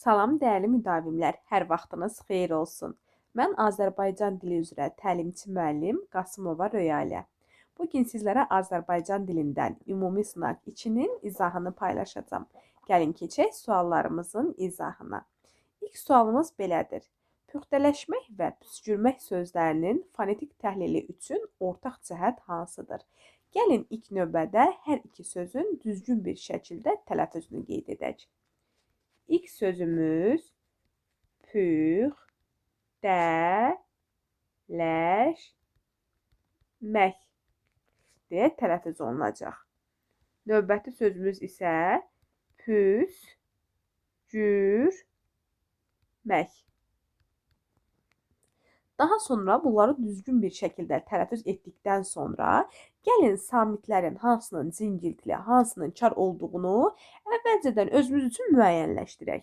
Salam dəyərli müdavimlər, hər vaxtınız xeyir olsun. Mən Azərbaycan dili üzrə təlimçi müəllim Qasımova Röyalə. Bu gün sizlərə Azərbaycan dilindən ümumi sınaq 2-nin izahını paylaşacağam. Gəlin keçək suallarımızın izahına. İlk sualımız belədir. Püxtələşmək və püskürmək sözlərinin fonetik təhlili üçün ortaq cəhət hansıdır? Gəlin ilk növbədə hər iki sözün düzgün bir şəkildə tələffüzünü qeyd edək. İlk sözümüz püxtələşmək deyə tələffüz olunacaq. Növbəti sözümüz isə püskürmək. Daha sonra bunları düzgün bir şəkildə tələffüz etdikdən sonra gəlin samitlərin hansının cingiltili, hansının çar olduğunu əvvəlcədən özümüz üçün müəyyənləşdirək.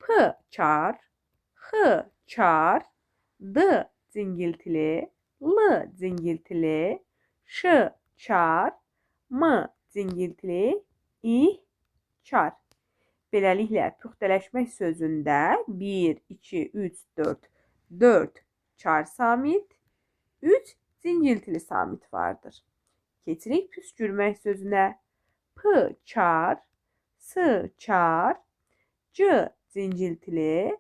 P çar, X çar, D cingiltili, L cingiltili, Ş çar, M cingiltili, İ çar. Beləliklə, püxtələşmək sözündə 1, 2, 3, 4 çar samit, 3 cingiltili samit vardır. Keçirik püskürmək sözünə. P çar, S çar, C cingiltili,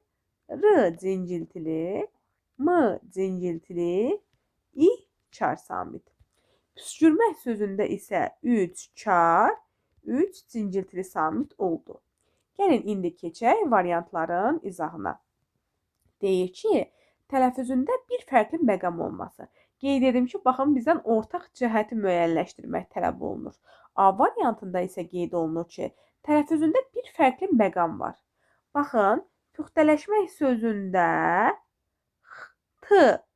R cingiltili, M cingiltili, İ çar samit. Püskürmək sözündə isə 3 çar, 3 cingiltili samit oldu. Gəlin indi keçək variantların izahına. Deyir ki, tələffüzündə bir fərqli məqam olması. Qeyd edim ki, baxın bizdən ortaq cəhəti müəyyənləşdirmək tələb olunur. A variantında isə qeyd olunur ki, tələffüzündə bir fərqli məqam var. Baxın, püxtələşmək sözündə T,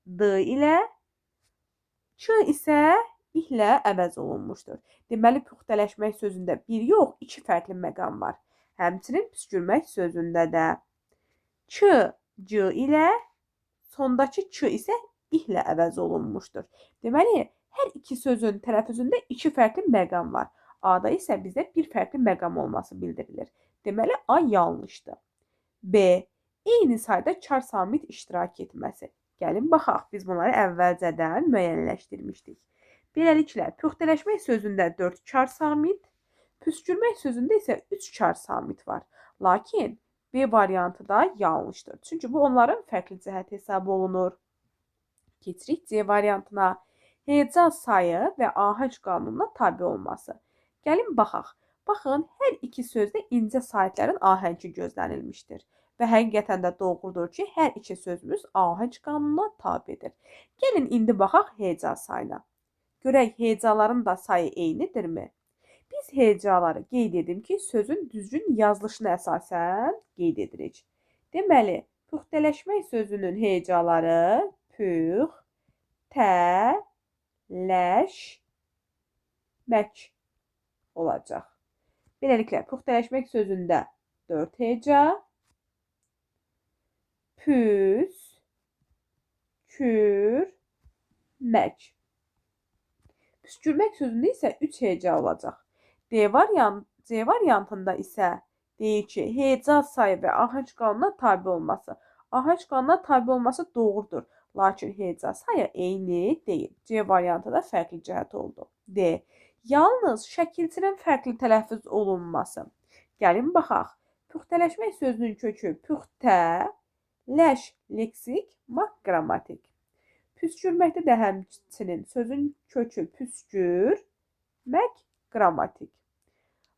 D ilə, Ç isə ilə əvəz olunmuşdur. Deməli, püxtələşmək sözündə bir yox, iki fərqli məqam var. Həmçinin püskürmək sözündə də Ç, C ilə, sondakı Ç isə ilə əvəz olunmuşdur. Deməli, hər iki sözün tələffüzündə iki fərqli məqam var. A-da isə bizə bir fərqli məqam olması bildirilir. Deməli, A yanlışdır. B. Eyni sayda çar samit iştirak etməsi. Gəlin, baxaq, biz bunları əvvəlcədən müəyyənləşdirmişdik. Beləliklə, püxtələşmək sözündə 4 çar samit, püskürmək sözündə isə 3 çar samit var. Lakin B variantı da yanlışdır. Çünki bu onların fərqli cəhəti hesab olunur. Keçirik C variantına. Heca sayı və ahəng qanununa tabi olması. Gəlin, baxaq. Baxın, hər iki sözdə incə saitlərin ahəngi gözlənilmişdir. Və həqiqətən də doğrudur ki, hər iki sözümüz ahəng qanununa tabidir. Gəlin, indi baxaq heca sayına. Görək, hecaların da sayı eynidirmi? Biz hecaları qeyd edim ki, sözün düzgün yazılışına əsasən qeyd edirik. Deməli, püxtələşmək sözünün hecaları püxtələşmək olacaq. Beləliklə, püxtələşmək sözündə 4 heca, püskürmək. Püskürmək sözündə isə 3 heca olacaq. C variantında isə deyir ki, heca sayı və ahəng qanununa tabi olması. Ahəng qanununa tabi olması doğrudur. Lakin heca sayı eyni deyil. C variantı da fərqli cəhət oldu. D. Yalnız şəkilçinin fərqli tələffüz olunması. Gəlin, baxaq. Püxtələşmək sözünün kökü püxtələş, leksik, maq, qrammatik. Püskürməkdə də həmçinin sözün kökü püskürmək, qrammatik.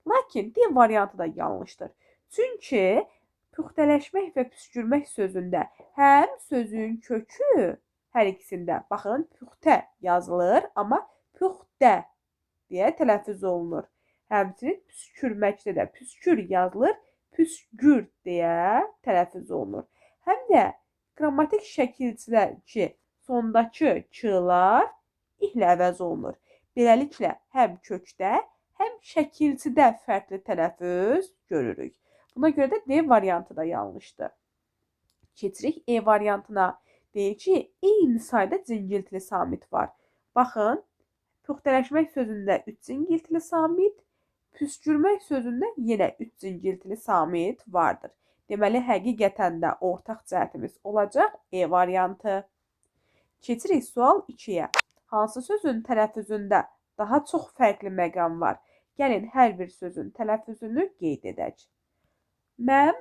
Lakin D variantı da yanlışdır. Çünki püxtələşmək və püskürmək sözündə həm sözün kökü hər ikisində, baxın, püxtə yazılır, amma püxtə deyə tələffüz olunur. Həmçinin püskürməkdə də püskür yazılır, püskür deyə tələffüz olunur. Həm də qrammatik şəkilçilər ki, sondakı ç'lar ilə əvəz olunur. Beləliklə, həm kökdə, həm şəkilçidə fərqli tələffüz görürük. Buna görə də D variantı da yanlışdır. Keçirik E variantına. Deyir ki, eyni sayda cingiltili samit var. Baxın, püxtələşmək sözündə 3 cingiltili samit, püskürmək sözündə yenə 3 cingiltili samit vardır. Deməli, həqiqətən də ortaq cəhətimiz olacaq E variantı. Keçirik sual 2-yə. Hansı sözün tələffüzündə daha çox fərqli məqam var? Gəlin, hər bir sözün tələffüzünü qeyd edək. Məmnunluq.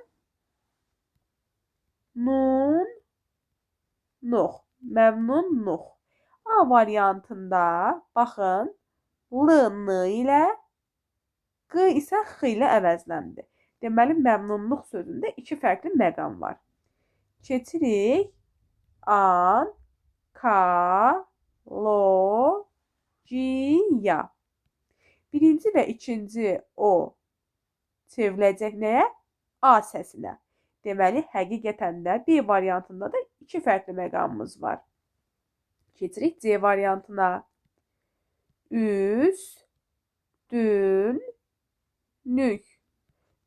Məmnunluq. A variantında baxın, L-N ilə, Q isə X ilə əvəzləndi. Deməli, məmnunluq sözündə 2 fərqli məqam var. Keçirik Ankalogiya. Birinci və ikinci O çevriləcək nəyə? A səsinə. Deməli, həqiqətən də B variantında da 2 fərqli məqamımız var. Keçirik C variantına. Üstünlük.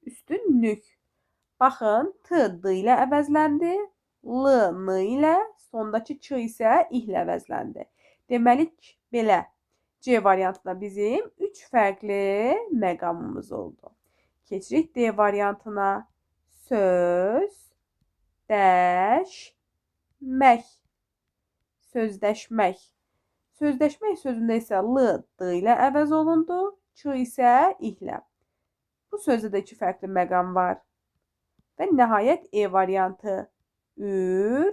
Üstünlük. Baxın, T D ilə əvəzləndi, L N ilə, sondakı Q isə I ilə əvəzləndi. Deməli, belə C variantında bizim 3 fərqli məqamımız oldu. Keçirik D variantına. Sözləşmək. Sözləşmək. Sözləşmək sözündə isə L D ilə əvəz olundu, Q isə I ilə. Bu sözdə də 2 fərqli məqam var. Və nəhayət E variantı. Ürkütmək.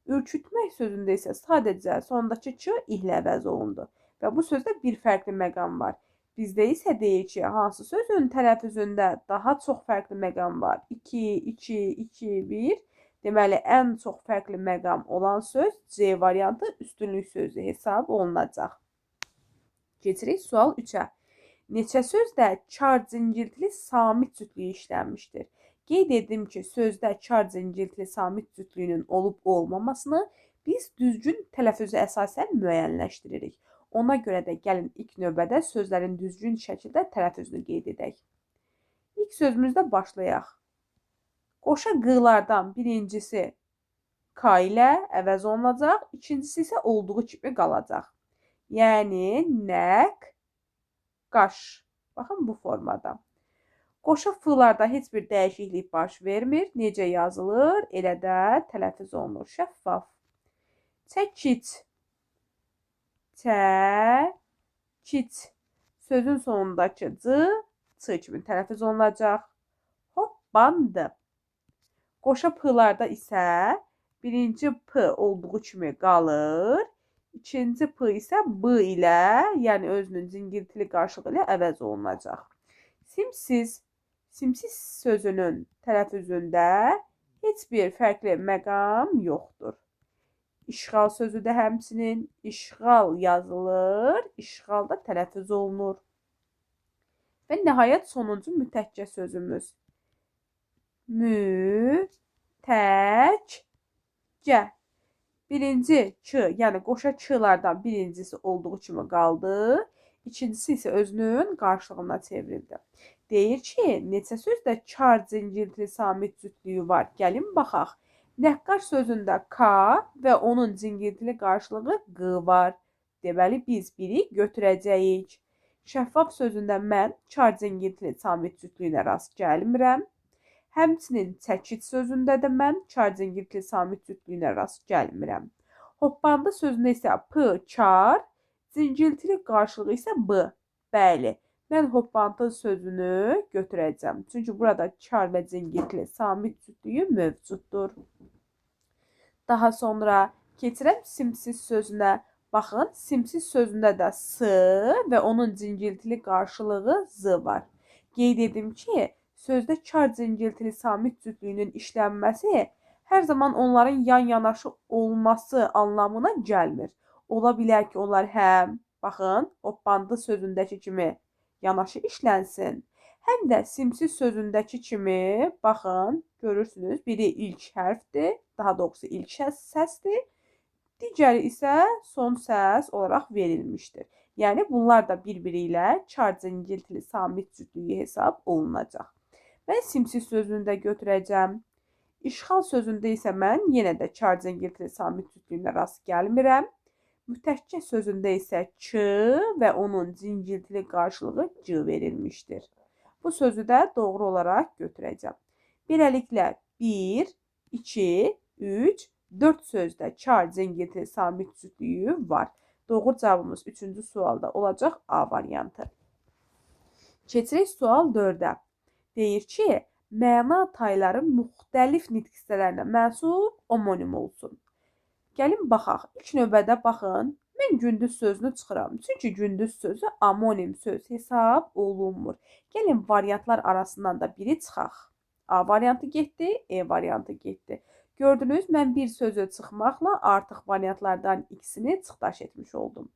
Ürkütmək sözündə isə sadəcə sondakı Q I ilə əvəz olundu. Və bu sözdə bir fərqli məqam var. Bizdə isə deyir ki, hansı sözün tələffüzündə daha çox fərqli məqam var? 2, 2, 2, 1. Deməli, ən çox fərqli məqam olan söz C variantı üstünlük sözü hesab olunacaq. Keçirik sual 3-ə. Neçə sözdə çar cingiltili samit cütlüyü işlənmişdir? Qeyd etdim ki, sözdə çar cingiltili samit cütlüyünün olub-olmamasını biz düzgün tələffüzə əsasən müəyyənləşdiririk. Ona görə də gəlin ilk növbədə sözlərin düzgün şəkildə tələffüzünü qeyd edək. İlk sözümüzdə başlayaq. Qoşa qığlardan birincisi K ilə əvəz olunacaq, ikincisi isə olduğu kimi qalacaq. Yəni, nəq, qaş. Baxın, bu formada. Qoşa f-larda heç bir dəyişiklik baş vermir. Necə yazılır? Elə də tələffüz olunur. Şəffaf. Çəkit. Çəkit. Sözün sonundakı c, ç kimi tələffüz olunacaq. Hoppandı. Qoşa p-larda isə birinci p olduğu kimi qalır. İkinci p isə b ilə, yəni özünün cingiltili qarşılığı ilə əvəz olunacaq. Simsiz. Simsiz sözünün tələffüzündə heç bir fərqli məqam yoxdur. İşğal sözü də həmçinin işğal yazılır, işğal da tələffüz olunur. Və nəhayət sonuncu mütəkkə sözümüz. Mütəkkə. Birinci Q, yəni qoşa Q-lardan birincisi olduğu kimi qaldı. İkincisi isə özünün qarşılığına çevrildi. Deyir ki, neçə sözdə çar cingiltili samit cütlüyü var? Gəlin baxaq. Nəqqaş sözündə K və onun cingiltili qarşılığı Q var. Deməli, biz biri götürəcəyik. Şəffaf sözündə mən çar cingiltili samit cütlüyünə rast gəlmirəm. Həmçinin çəkit sözündə də mən çar cingiltili samit cütlüyünə rast gəlmirəm. Hoppandı sözündə isə P çar, cingiltili qarşılığı isə B. Bəli, mən hoppantı sözünü götürəcəm. Çünki burada çar və cingiltili samit cütlüyü mövcuddur. Daha sonra keçirəm simsiz sözünə. Baxın, simsiz sözündə də S və onun cingiltili qarşılığı Z var. Qeyd edim ki, sözdə çar cingiltili samit cütlüyünün işlənməsi hər zaman onların yan-yanaşı olması anlamına gəlmir. Ola bilər ki, onlar həm, baxın, hoppandı sözündəki kimi yanaşı işlənsin. Həm də simsiz sözündəki kimi, baxın, görürsünüz, biri ilk hərfdir, daha doğrusu ilk səsdir. Digəri isə son səs olaraq verilmişdir. Yəni, bunlar da bir-biri ilə çar cingiltili samit cütlüyü hesab olunacaq. Mən simsiz sözünü də götürəcəm. İşğal sözündə isə mən yenə də çar cingiltili samit cütlüyünə rast gəlmirəm. Mütəkkə sözündə isə ç və onun cingiltili qarşılığı c verilmişdir. Bu sözü də doğru olaraq götürəcəm. Beləliklə 1, 2, 3, 4 sözdə çar, cingiltili, samit cütlüyü var. Doğru cavabımız 3-cü sualda olacaq A variantı. Keçirik sual 4-ə. Deyir ki, məna tayları müxtəlif nitq hissələrinə mənsub homonim olsun. Gəlin baxaq. İlk növbədə baxın, mən gündüz sözünü çıxıram. Çünki gündüz sözü amonim söz hesab olunmur. Gəlin variantlar arasından da biri çıxaq. A variantı getdi, E variantı getdi. Gördünüz, mən bir sözü çıxmaqla artıq variantlardan ikisini çıxdaş etmiş oldum.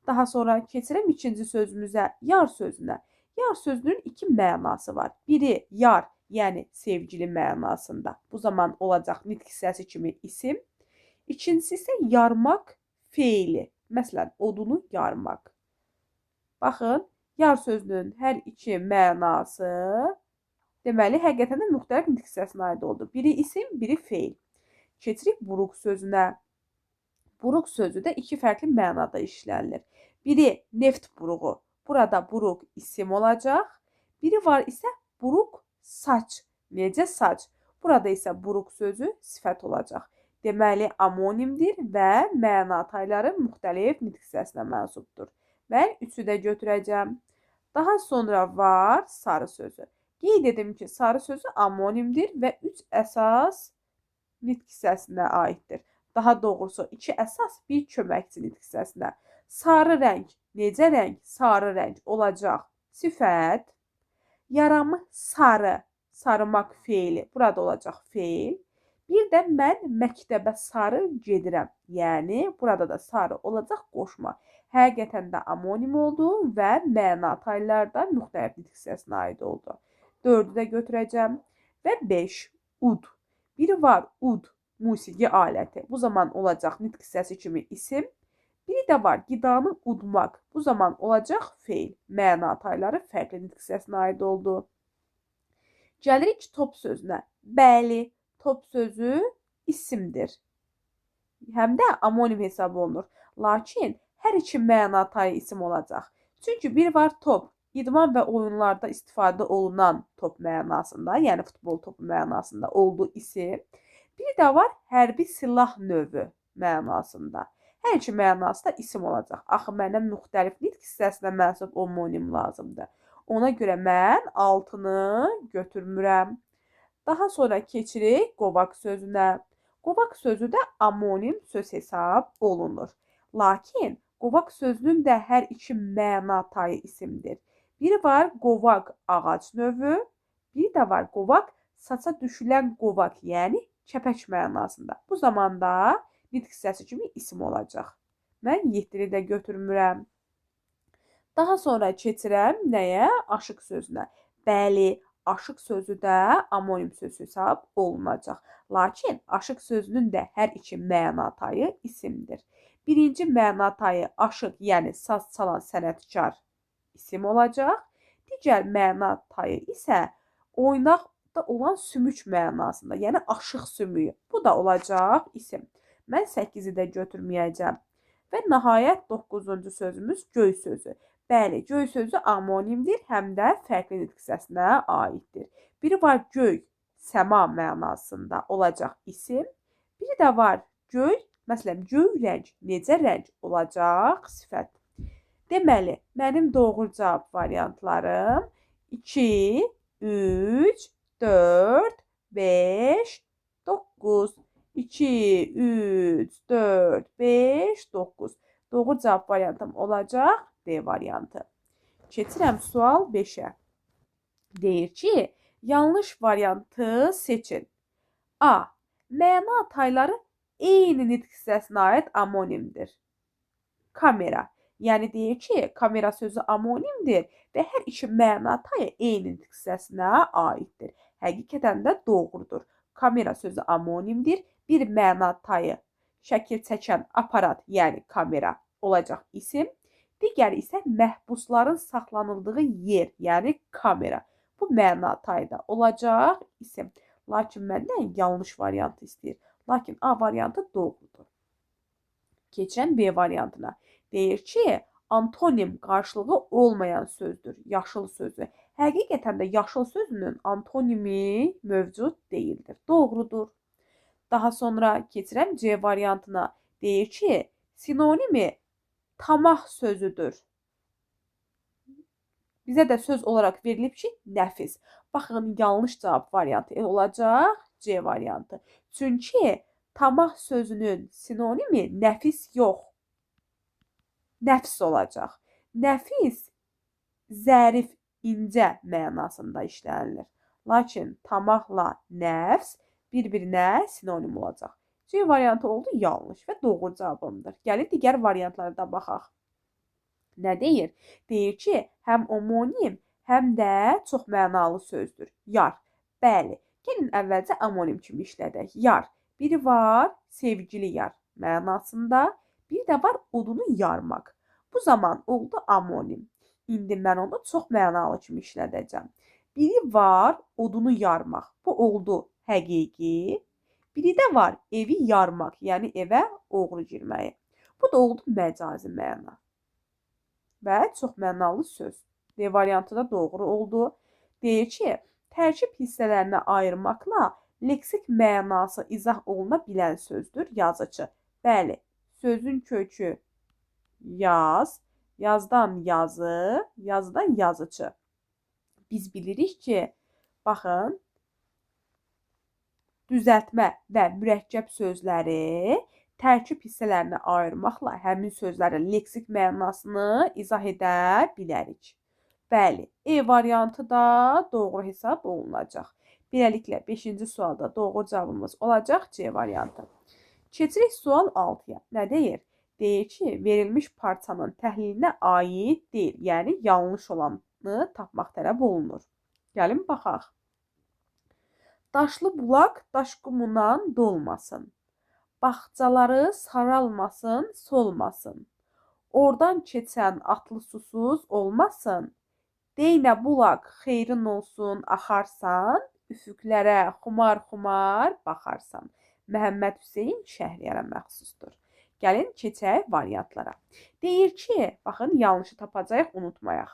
Daha sonra keçirəm ikinci sözümüzə, yar sözünə. Yar sözünün iki mənası var. Biri yar, yəni sevgili mənasında. Bu zaman olacaq nitq hissəsi kimi isim. İkincisi isə yarmaq feili. Məsələn, odunu yarmaq. Baxın, yar sözünün hər iki mənası deməli, həqiqətən də müxtəlif nitq hissəsinə aid oldu. Biri isim, biri feil. Keçirik buruq sözünə. Buruq sözü də iki fərqli mənada işlənilir. Biri neft buruğu. Burada buruq isim olacaq. Biri var isə buruq saç. Necə saç? Burada isə buruq sözü sifət olacaq. Deməli, amonimdir və məna tayları müxtəlif nitq hissəsinə mənsubdur. Mən 3-ü də götürəcəm. Daha sonra var sarı sözü. Qeyd edim ki, sarı sözü amonimdir və 3 əsas nitq hissəsinə aiddir. Daha doğrusu 2 əsas, bir köməkçi nitq hissəsinə. Sarı rəng, necə rəng? Sarı rəng olacaq sifət. Yaramı sarı, sarımaq feili, burada olacaq feil. Bir də mən məktəbə sarı gedirəm. Yəni, burada da sarı olacaq qoşma. Həqiqətən də amonim oldu və məna taylarda müxtəlif nitq hissəsinə aid oldu. 4-ü də götürəcəm və 5, ud. Biri var ud, musiqi aləti. Bu zaman olacaq nitq hissəsi kimi isim. Biri də var qidanı udmaq. Bu zaman olacaq feil. Məna tayları fərqli nitq hissəsinə aid oldu. Gəlirik top sözünə. Bəli, top sözü isimdir. Həm də amonim hesab olunur. Lakin hər iki məna tayı isim olacaq. Çünki bir var top, idman və oyunlarda istifadə olunan top mənasında, yəni futbol topu mənasında olduğu isim. Bir də var hərbi silah növü mənasında. Hər iki mənası da isim olacaq. Axı mənə müxtəlif nitq hissəsinə mənsub homonim lazımdır. Ona görə mən 6-nı götürmürəm. Daha sonra keçirik qovaq sözünə. Qovaq sözü də amonim söz hesab olunur. Lakin qovaq sözünün də hər iki məna tayı isimdir. Biri var qovaq ağac növü, biri də var qovaq saça düşülən qovaq, yəni kəpək mənasında. Bu zamanda nitq hissəsi kimi isim olacaq. Mən 7-ni də götürmürəm. Daha sonra keçirəm nəyə? Aşıq sözünə. Bəli, aşıq sözü də amonim söz hesab olunacaq. Lakin aşıq sözünün də hər iki məna tayı isimdir. Birinci məna tayı aşıq, yəni saz çalan sənətkar isim olacaq. Digər məna tayı isə oynaqda olan sümük mənasında, yəni aşıq sümüyü. Bu da olacaq isim. Mən 8-i də götürməyəcəm. Və nəhayət 9-cu sözümüz göy sözü. Bəli, göy sözü amonimdir, həm də fərqli nitq hissəsinə aiddir. Biri var göy, səma mənasında olacaq isim. Biri də var göy, məsələn, göy rəng, necə rəng olacaq sifət. Deməli, mənim doğru cavab variantlarım 2, 3, 4, 5, 9. 2, 3, 4, 5, 9. Doğru cavab variantım olacaq D variantı. Keçirəm sual 5-ə. Deyir ki, yanlış variantı seçin. A. Məna tayları eyni nitq hissəsinə aid amonimdir. Kamera. Yəni deyir ki, kamera sözü amonimdir və hər iki məna tayı eyni nitq hissəsinə aiddir. Həqiqətən də doğrudur. Kamera sözü amonimdir. Bir məna tayı şəkil çəkən aparat, yəni kamera olacaq isim. Digəri isə məhbusların saxlanıldığı yer, yəni kamera. Bu məna tayda olacaq isim. Lakin məndən yanlış variantı istəyir. Lakin A variantı doğrudur. Keçirəm B variantına. Deyir ki, antonim qarşılığı olmayan sözdür. Yaşıl sözü. Həqiqətən də yaşıl sözünün antonimi mövcud deyildir. Doğrudur. Daha sonra keçirəm C variantına. Deyir ki, sinonimi tamah sözüdür. Bizə də söz olaraq verilib ki, nəfis. Baxın, yanlış cavab variantı olacaq C variantı. Çünki tamah sözünün sinonimi nəfis yox. Nəfs olacaq. Nəfis zərif, incə mənasında işlənilir. Lakin tamahla nəfs bir-birinə sinonim olacaq. C variantı oldu yanlış və doğru cavabımdır. Gəlin digər variantlara da baxaq. Nə deyir? Deyir ki, həm omonim, həm də çox mənalı sözdür. Yar. Bəli. Gəlin əvvəlcə amonim kimi işlədək. Yar. Biri var, sevgili yar mənasında. Bir də var, odunu yarmaq. Bu zaman oldu amonim. İndi mən onu çox mənalı kimi işlədəcəm. Biri var, odunu yarmaq. Bu oldu həqiqi. Biri də var, evi yarmaq, yəni evə oğru girməyi. Bu da oldu məcazi məna. Və çox mənalı söz. D variantı da doğru oldu. Deyir ki, tərkib hissələrinə ayırmaqla leksik mənası izah oluna bilən sözdür yazıcı. Bəli, sözün kökü yaz, yazdan yazı, yazdan yazıcı. Biz bilirik ki, baxın, düzəltmə və mürəkkəb sözləri tərkib hissələrinə ayırmaqla həmin sözlərin leksik mənasını izah edə bilərik. Bəli, E variantı da doğru hesab olunacaq. Beləliklə, 5-ci sualda doğru cavabımız olacaq C variantı. Keçirik sual 6-ya. Nə deyir? Deyir ki, verilmiş parçanın təhlilinə aid deyil, yəni yanlış olanı tapmaq tələb olunur. Gəlin, baxaq. Daşlı bulaq daş qumundan dolmasın. Bağçaları saralmasın, solmasın. Oradan keçən atlı susuz olmasın. Deynə bulaq xeyrin olsun, axarsan, üfüqlərə xumar-xumar baxarsan. Məhəmməd Hüseyn Şəhriyara məxsusdur. Gəlin, keçək variantlara. Deyir ki, baxın, yanlışı tapacaq, unutmayaq.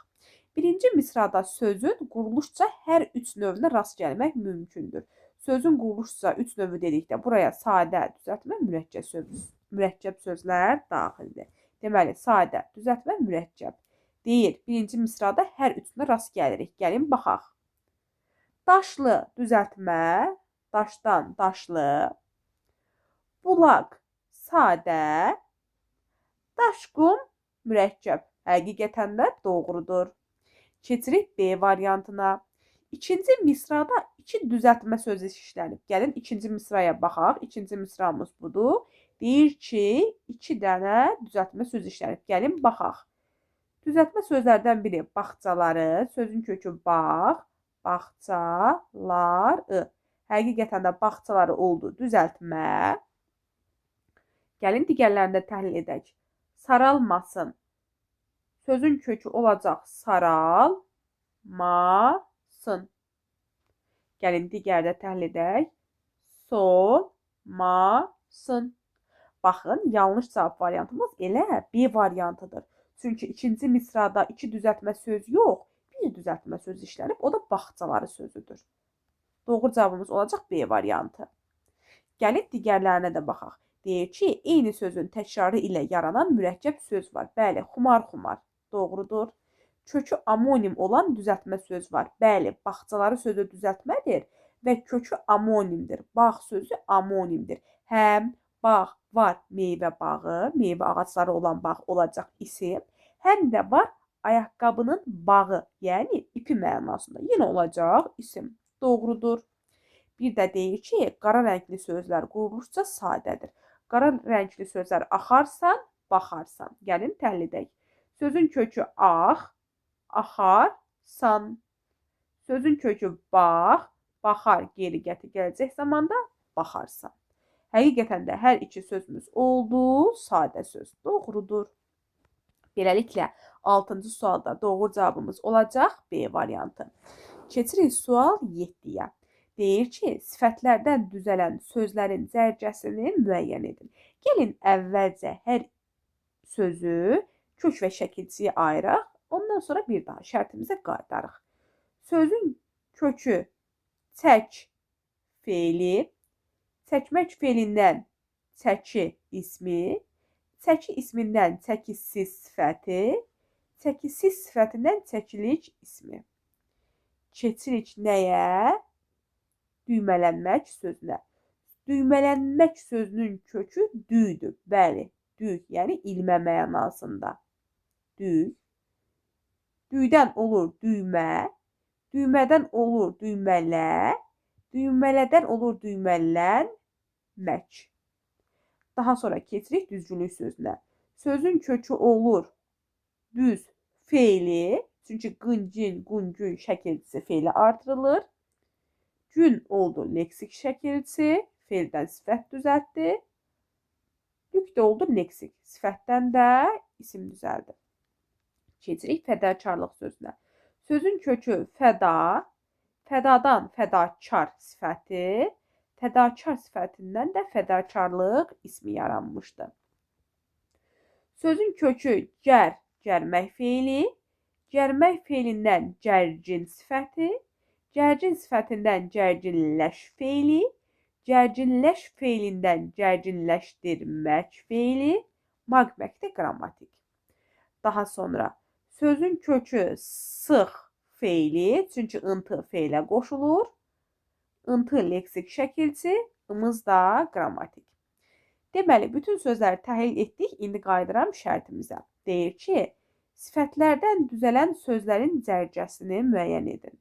Birinci misrada sözün quruluşca hər üç növünə rast gəlmək mümkündür. Sözün quruluşca üç növü dedikdə buraya sadə, düzəltmə, mürəkkəb sözlər daxildir. Deməli, sadə, düzəltmə, mürəkkəb. Deyir, birinci misrada hər üçünə rast gəlirik. Gəlin, baxaq. Daşlı, düzəltmə, daşdan, daşlı. Bulaq, sadə. Daşqum, mürəkkəb. Həqiqətən də doğrudur. Keçirik B variantına. İkinci misrada iki düzəltmə sözü işlənib. Gəlin, ikinci misraya baxaq. İkinci misramız budur. Deyir ki, iki dənə düzəltmə söz işlənib. Gəlin, baxaq. Düzəltmə sözlərdən biri bağçaları, sözün kökü bağ, bağçaları. Həqiqətən də bağçaları oldu düzəltmə. Gəlin, digərlərini də təhlil edək. Saralmasın. Sözün kökü olacaq saralmasın. Gəlin, digərdə təhlil edək. Solmasın. Baxın, yanlış cavab variantımız elə B variantıdır. Çünki ikinci misrada iki düzəltmə söz yox, bir düzəltmə söz işlənib, o da bağçaları sözüdür. Doğru cavabımız olacaq B variantı. Gəlin, digərlərinə də baxaq. Deyir ki, eyni sözün təkrarı ilə yaranan mürəkkəb söz var. Bəli, xumar-xumar. Doğrudur. Kökü amonim olan düzəltmə söz var. Bəli, bağçaları sözü düzəltmədir və kökü amonimdir. Bağ sözü amonimdir. Həm bağ var, meyvə bağı, meyvə ağacları olan bağ olacaq isim. Həm də var ayaqqabının bağı, yəni ipi mənasında. Yenə olacaq isim. Doğrudur. Bir də deyir ki, qara rəngli sözlər quruluşca sadədir. Qara rəngli sözlər axarsan, baxarsan. Gəlin, təhlil edək. Sözün kökü ağ, axarsan. Sözün kökü bağ, baxar, geri gətir gələcək zamanda baxarsan. Həqiqətən də hər iki sözümüz oldu, sadə söz. Doğrudur. Beləliklə, 6-cı sualda doğru cavabımız olacaq B variantı. Keçirik sual 7-yə. Deyir ki, sifətlərdən düzələn sözlərin zərcəsini müəyyən edin. Gəlin əvvəlcə hər sözü kök və şəkilçiyə ayıraq. Ondan sonra bir daha şərtimizə qayıdarıq. Sözün kökü çək feili, çəkmək feilindən çəki ismi, çəki ismindən çəkisiz sifəti, çəkisiz sifətindən çəkilik ismi. Keçirik nəyə? Düymələnmək sözünə. Düymələnmək sözünün kökü düydür. Bəli, düy, yəni ilmə mənasında. Düy. Düydən olur düymə, düymədən olur düymələ, düymələdən olur düymələnmək. Daha sonra keçirik düzgünlük sözünə. Sözün kökü olur düz feili, çünki qıncın, quncun şəkilçisi feili artırılır. Gün oldu leksik şəkilçisi, feildən sifət düzəltdi. Lük də oldu leksik, sifətdən də isim düzəldi. Keçirik fədakarlıq sözünə. Sözün kökü fəda, fədadan fədakar sifəti, fədakar sifətindən də fədakarlıq ismi yaranmışdı. Sözün kökü gər, gərmək feili, gərmək feilindən gərgin sifəti, gərgin sifətindən gərginləş feili, gərginləş feilindən gərginləşdirmək feili, maqməkdə qrammatik. Daha sonra sözün kökü sıx feili, çünki ıntı feilə qoşulur. Intı leksik şəkilçi, ımız da qrammatik. Deməli, bütün sözləri təhlil etdik, indi qayıdıram şərtimizə. Deyir ki, sifətlərdən düzələn sözlərin cərgəsini müəyyən edin.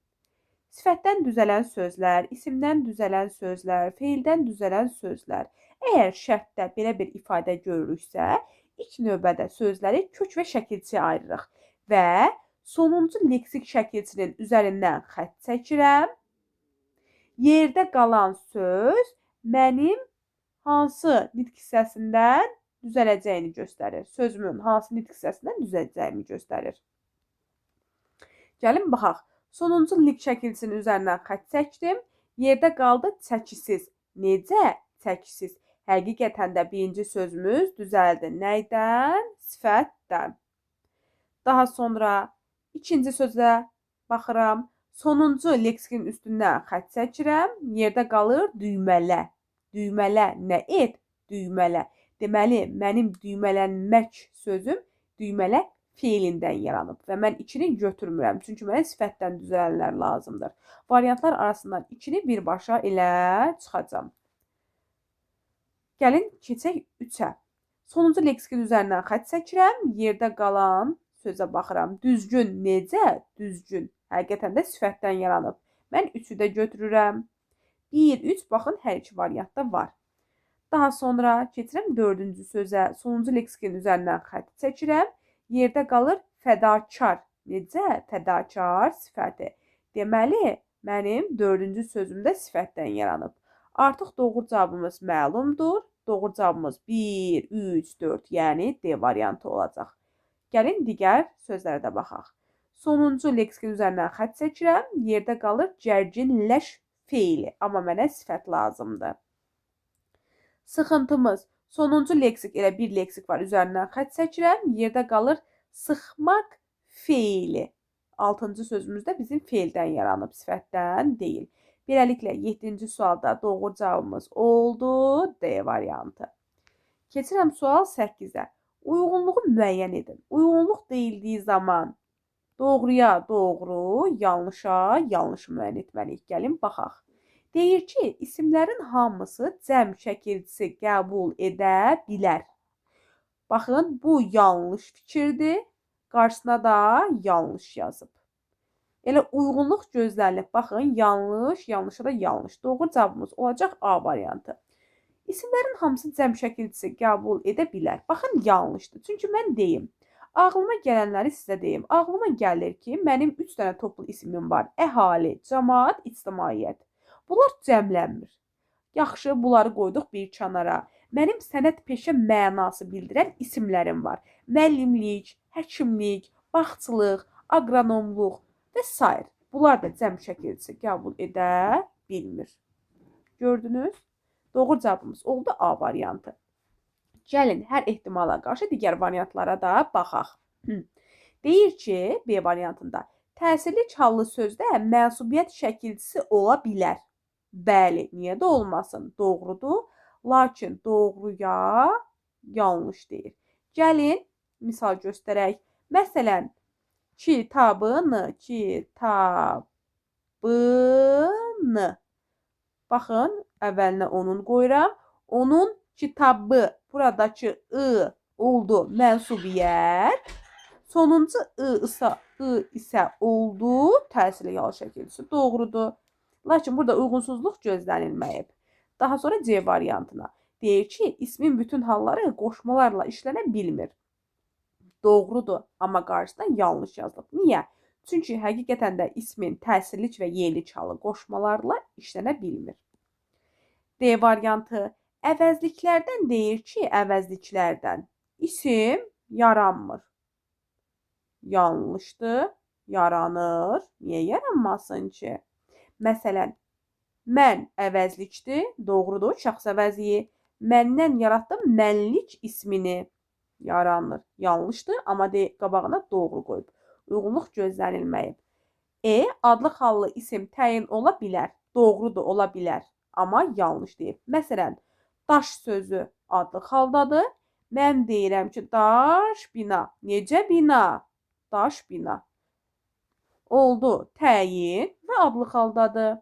Sifətdən düzələn sözlər, isimdən düzələn sözlər, feildən düzələn sözlər. Əgər şərtdə belə bir ifadə görürüksə, ilk növbədə sözləri kök və şəkilçiyə ayırırıq və sonuncu leksik şəkilçinin üzərindən xətt çəkirəm. Yerdə qalan söz mənim hansı nitq hissəsindən düzələcəyini göstərir. Sözümün hansı nitq hissəsindən düzələcəyini göstərir. Gəlin baxaq. Sonuncu lik şəkilçinin üzərindən xətt çəkdim. Yerdə qaldı çəkisiz. Necə? Çəkisiz. Həqiqətən də birinci sözümüz düzəldi. Nəydən? Sifətdən. Daha sonra ikinci sözə baxıram. Sonuncu leksikin üstündən xətt çəkirəm. Yerdə qalır düymələ. Düymələ nə et? Düymələ. Deməli, mənim düymələnmək sözüm düymələ feilindən yaranıb və mən ikini götürmürəm. Çünki mənə sifətdən düzələnlər lazımdır. Variantlar arasından ikini birbaşa ilə çıxacam. Gəlin, keçək 3-ə. Sonuncu leksikin üzərindən xətt çəkirəm. Yerdə qalan sözə baxıram. Düzgün necə? Düzgün. Həqiqətən də sifətdən yaranıb. Mən 3-ü də götürürəm. 1, 3, baxın, hər iki variantda var. Daha sonra keçirəm 4-cü sözə. Sonuncu leksikin üzərindən xətt çəkirəm. Yerdə qalır fədakar. Necə? Fədakar sifəti. Deməli, mənim 4-cü sözüm də sifətdən yaranıb. Artıq doğru cavabımız məlumdur. Doğru cavabımız 1, 3, 4, yəni D variantı olacaq. Gəlin, digər sözlərə də baxaq. Sonuncu leksikin üzərindən xətt çəkirəm. Yerdə qalır gərginləş feili. Amma mənə sifət lazımdır. Sıxıntımız. Sonuncu leksik, elə bir leksik var, üzərindən xətt çəkirəm. Yerdə qalır sıxmaq feili. 6-cı sözümüz də bizim feildən yaranıb, sifətdən deyil. Beləliklə, 7-ci sualda doğru cavabımız oldu D variantı. Keçirəm sual 8-ə. Uyğunluğu müəyyən edin. Uyğunluq deyildiyi zaman doğruya doğru, yanlışa yanlış müəyyən etməliyik. Gəlin, baxaq. Deyir ki, isimlərin hamısı cəm şəkilçisi qəbul edə bilər. Baxın, bu yanlış fikirdir. Qarşısına da yanlış yazıb. Elə uyğunluq gözlənilir. Baxın, yanlış, yanlışa da yanlış. Doğru cavabımız olacaq A variantı. İsimlərin hamısı cəm şəkilçisi qəbul edə bilər. Baxın, yanlışdır. Çünki mən deyim. Ağlıma gələnləri sizə deyim. Ağlıma gəlir ki, mənim 3 dənə toplu ismim var. Əhali, cəmaət, ictimaiyyət. Bunlar cəmlənmir. Yaxşı, bunları qoyduq bir kənara. Mənim sənət peşə mənası bildirən isimlərim var. Müəllimlik, həkimlik, bağçılıq, aqronomluq və s. Bunlar da cəm şəkilçisi qəbul edə bilmir. Gördünüz? Doğru cavabımız oldu A variantı. Gəlin hər ehtimala qarşı digər variantlara da baxaq. Deyir ki, B variantında təsirli çallı sözdə mənsubiyyət şəkilçisi ola bilər. Bəli, niyə də olmasın? Doğrudur. Lakin doğruya yanlış deyir. Gəlin misal göstərək. Məsələn, kitabını. Baxın, əvvəlinə onun qoyuram. Onun kitabı, buradakı ı oldu mənsubiyyət. Sonuncu ı isə oldu təsirli yalı şəkilçisi. Doğrudur. Lakin burada uyğunsuzluq gözlənilməyib. Daha sonra C variantına. Deyir ki, ismin bütün halları qoşmalarla işlənə bilmir. Doğrudur, amma qarşısına yanlış yazılıb. Niyə? Çünki həqiqətən də ismin təsirli və yeli çalı qoşmalarla işlənə bilmir. D variantı. Əvəzliklərdən deyir ki, əvəzliklərdən isim yaranmır. Yanlışdır, yaranır. Niyə yaranmasın ki? Məsələn, mən əvəzlikdir, doğrudur, şəxs əvəzliyi. Məndən yaratdım mənlik ismini. Yaranır. Yanlışdır, amma qabağına doğru qoyub. Uyğunluq gözlənilməyib. E. Adlı xallı isim təyin ola bilər. Doğrudur, ola bilər. Amma yanlış deyib. Məsələn, daş sözü adlı xaldadır. Mən deyirəm ki, daş bina. Necə bina? Daş bina. Oldu. Təyin və adlı xaldadır.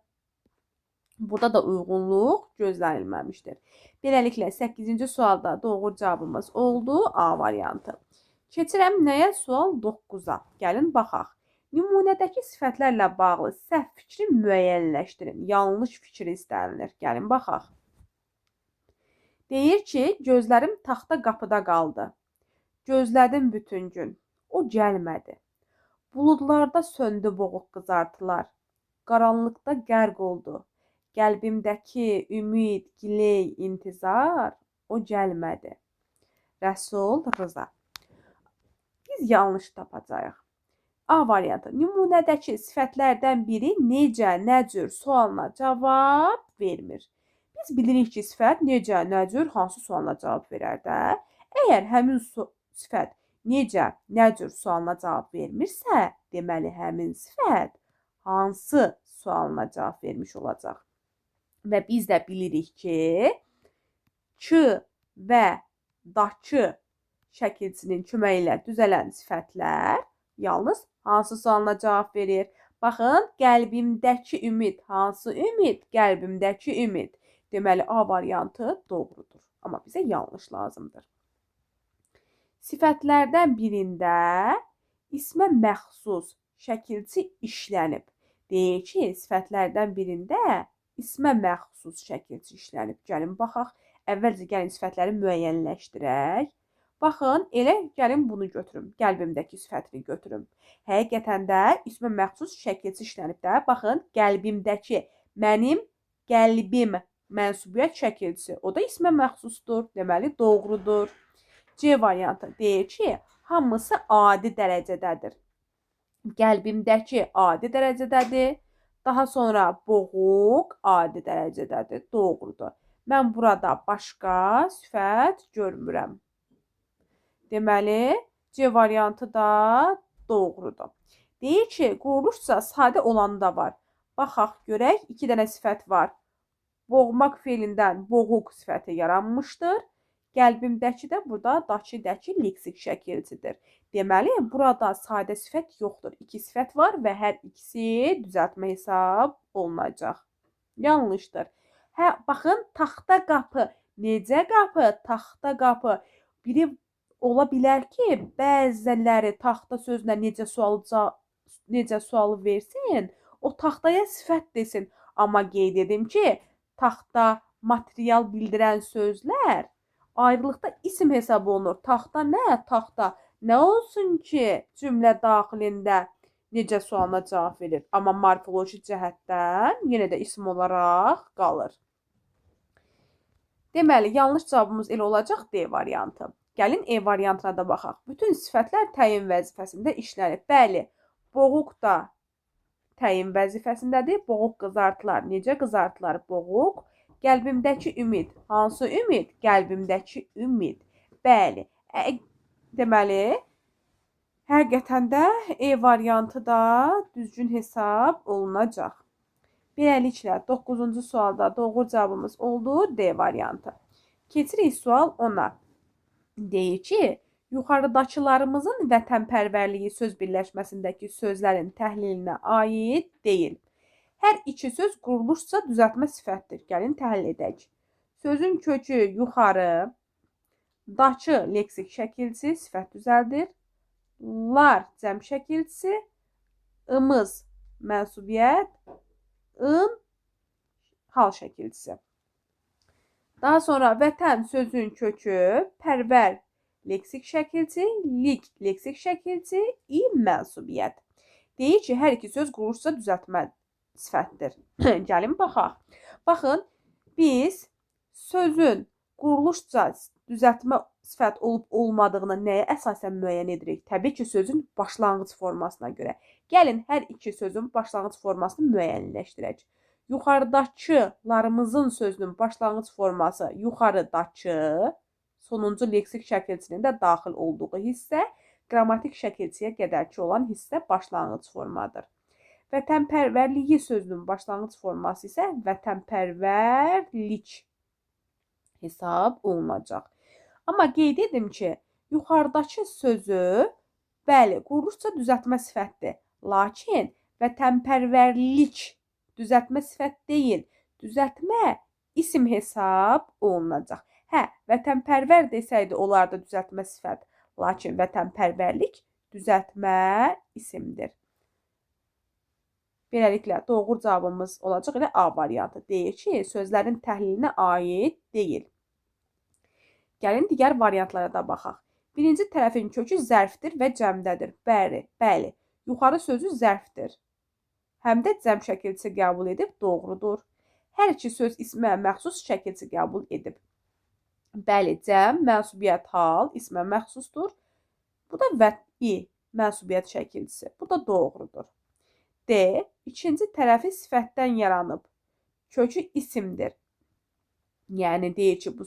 Burada da uyğunluq gözlənilməmişdir. Beləliklə, 8-ci sualda doğru cavabımız oldu A variantı. Keçirəm nəyə? Sual 9-a. Gəlin, baxaq. Nümunədəki sifətlərlə bağlı səhv fikri müəyyənləşdirin. Yanlış fikir istənilir. Gəlin, baxaq. Deyir ki, gözlərim taxta qapıda qaldı. Gözlədim bütün gün. O gəlmədi. Buludlarda söndü boğuq qızartılar. Qaranlıqda qərq oldu. Qəlbimdəki ümid, giley, intizar, o gəlmədi. Rəsul Rıza. Biz yanlış tapacağıq. A variantı. Nümunədəki sifətlərdən biri necə, nə cür sualına cavab vermir. Biz bilirik ki, sifət necə, nə cür, hansı sualına cavab verər də. Əgər həmin sifət necə, nə cür sualına cavab vermirsə, deməli həmin sifət hansı sualına cavab vermiş olacaq. Və biz də bilirik ki, ç və daçı şəkilçinin köməyi ilə düzələn sifətlər yalnız hansı sualına cavab verir? Baxın, qəlbimdəki ümid. Hansı ümid? Qəlbimdəki ümid. Deməli, A variantı doğrudur. Amma bizə yanlış lazımdır. Sifətlərdən birində ismə məxsus şəkilçi işlənib. Deyir ki, sifətlərdən birində ismə məxsus şəkilçi işlənib. Gəlin, baxaq. Əvvəlcə gəlin sifətləri müəyyənləşdirək. Baxın, elə gəlin bunu götürüm. Qəlbimdəki sifətini götürüm. Həqiqətən də ismə məxsus şəkilçi işlənib də. Baxın, qəlbimdəki, mənim qəlbim mənsubiyyət şəkilçisi. O da ismə məxsusdur. Deməli, doğrudur. C variantı deyir ki, hamısı adi dərəcədədir. Qəlbimdəki adi dərəcədədir. Daha sonra boğuq adi dərəcədədir. Doğrudur. Mən burada başqa sifət görmürəm. Deməli, C variantı da doğrudur. Deyir ki, quruluşsa sadə olanı da var. Baxaq, görək, 2 dənə sifət var. Boğmaq feilindən boğuq sifəti yaranmışdır. Qəlbimdəki də burada dakidəki leksik şəkilçidir. Deməli, burada sadə sifət yoxdur. 2 sifət var və hər ikisi düzəltmə hesab olunacaq. Yanlışdır. Hə, baxın, taxta qapı. Necə qapı? Taxta qapı. Biri ola bilər ki, bəziləri taxta sözünə necə sualı versin, o taxtaya sifət desin. Amma qeyd edim ki, taxta material bildirən sözlər ayrılıqda isim hesab olunur. Taxta nə? Taxta. Nə olsun ki, cümlə daxilində necə sualına cavab verir. Amma morfoloji cəhətdən yenə də isim olaraq qalır. Deməli, yanlış cavabımız elə olacaq D variantı. Gəlin E variantına da baxaq. Bütün sifətlər təyin vəzifəsində işlənir. Bəli, boğuq da təyin vəzifəsindədir. Boğuq qızartılar. Necə qızartılar? Boğuq. Qəlbimdəki ümid. Hansı ümid? Qəlbimdəki ümid. Bəli. Deməli, həqiqətən də E variantı da düzgün hesab olunacaq. Beləliklə 9-cu sualda doğru cavabımız oldu D variantı. Keçirik sual 10-a. Deyir ki, yuxarıdakılarımızın vətənpərvərliyi söz birləşməsindəki sözlərin təhlilinə aid deyil. Hər iki söz quruluşca düzəltmə sifətdir. Gəlin təhlil edək. Sözün kökü yuxarı, daçı leksik şəkilçisi sifət düzəldir. Lar cəm şəkilçisi, ımız mənsubiyyət, ın hal şəkilçisi. Daha sonra vətən sözün kökü pərvər leksik şəkilçisi, lik leksik şəkilçisi, i mənsubiyyət. Deyir ki, hər iki söz quruluşca düzəltmə sifətdir. Gəlin baxaq. Baxın, biz sözün quruluşca düzəltmə sifət olub-olmadığını nəyə əsasən müəyyən edirik? Təbii ki, sözün başlanğıc formasına görə. Gəlin, hər iki sözün başlanğıc formasını müəyyənləşdirək. Yuxarıdakılarımızın sözünün başlanğıc forması yuxarıdakı, sonuncu leksik şəkilçinin də daxil olduğu hissə, qrammatik şəkilçiyə qədərki olan hissə başlanğıc formadır. Vətənpərvərliyi sözünün başlanğıc forması isə vətənpərvərlik hesab olunacaq. Amma qeyd edim ki, yuxarıdakı sözü, bəli, quruluşca düzəltmə sifətdir. Lakin vətənpərvərlik düzəltmə sifət deyil, düzəltmə isim hesab olunacaq. Hə, vətənpərvər desəydi, olardı düzəltmə sifət. Lakin vətənpərvərlik düzəltmə isimdir. Beləliklə, doğru cavabımız olacaq elə A variantı. Deyir ki, sözlərin təhlilinə aid deyil. Gəlin digər variantlara da baxaq. Birinci tərəfin kökü zərfdir və cəmdədir. Bəli, yuxarı sözü zərfdir. Həm də cəm şəkilçisi qəbul edib, doğrudur. Hər iki söz ismə məxsus şəkilçisi qəbul edib. Bəli, cəm, mənsubiyyət hal, ismə məxsusdur. Bu da vəti, mənsubiyyət şəkilçisi. Bu da doğrudur. D. İkinci tərəfi sifətdən yaranıb. Kökü isimdir. Yəni, deyir ki, bu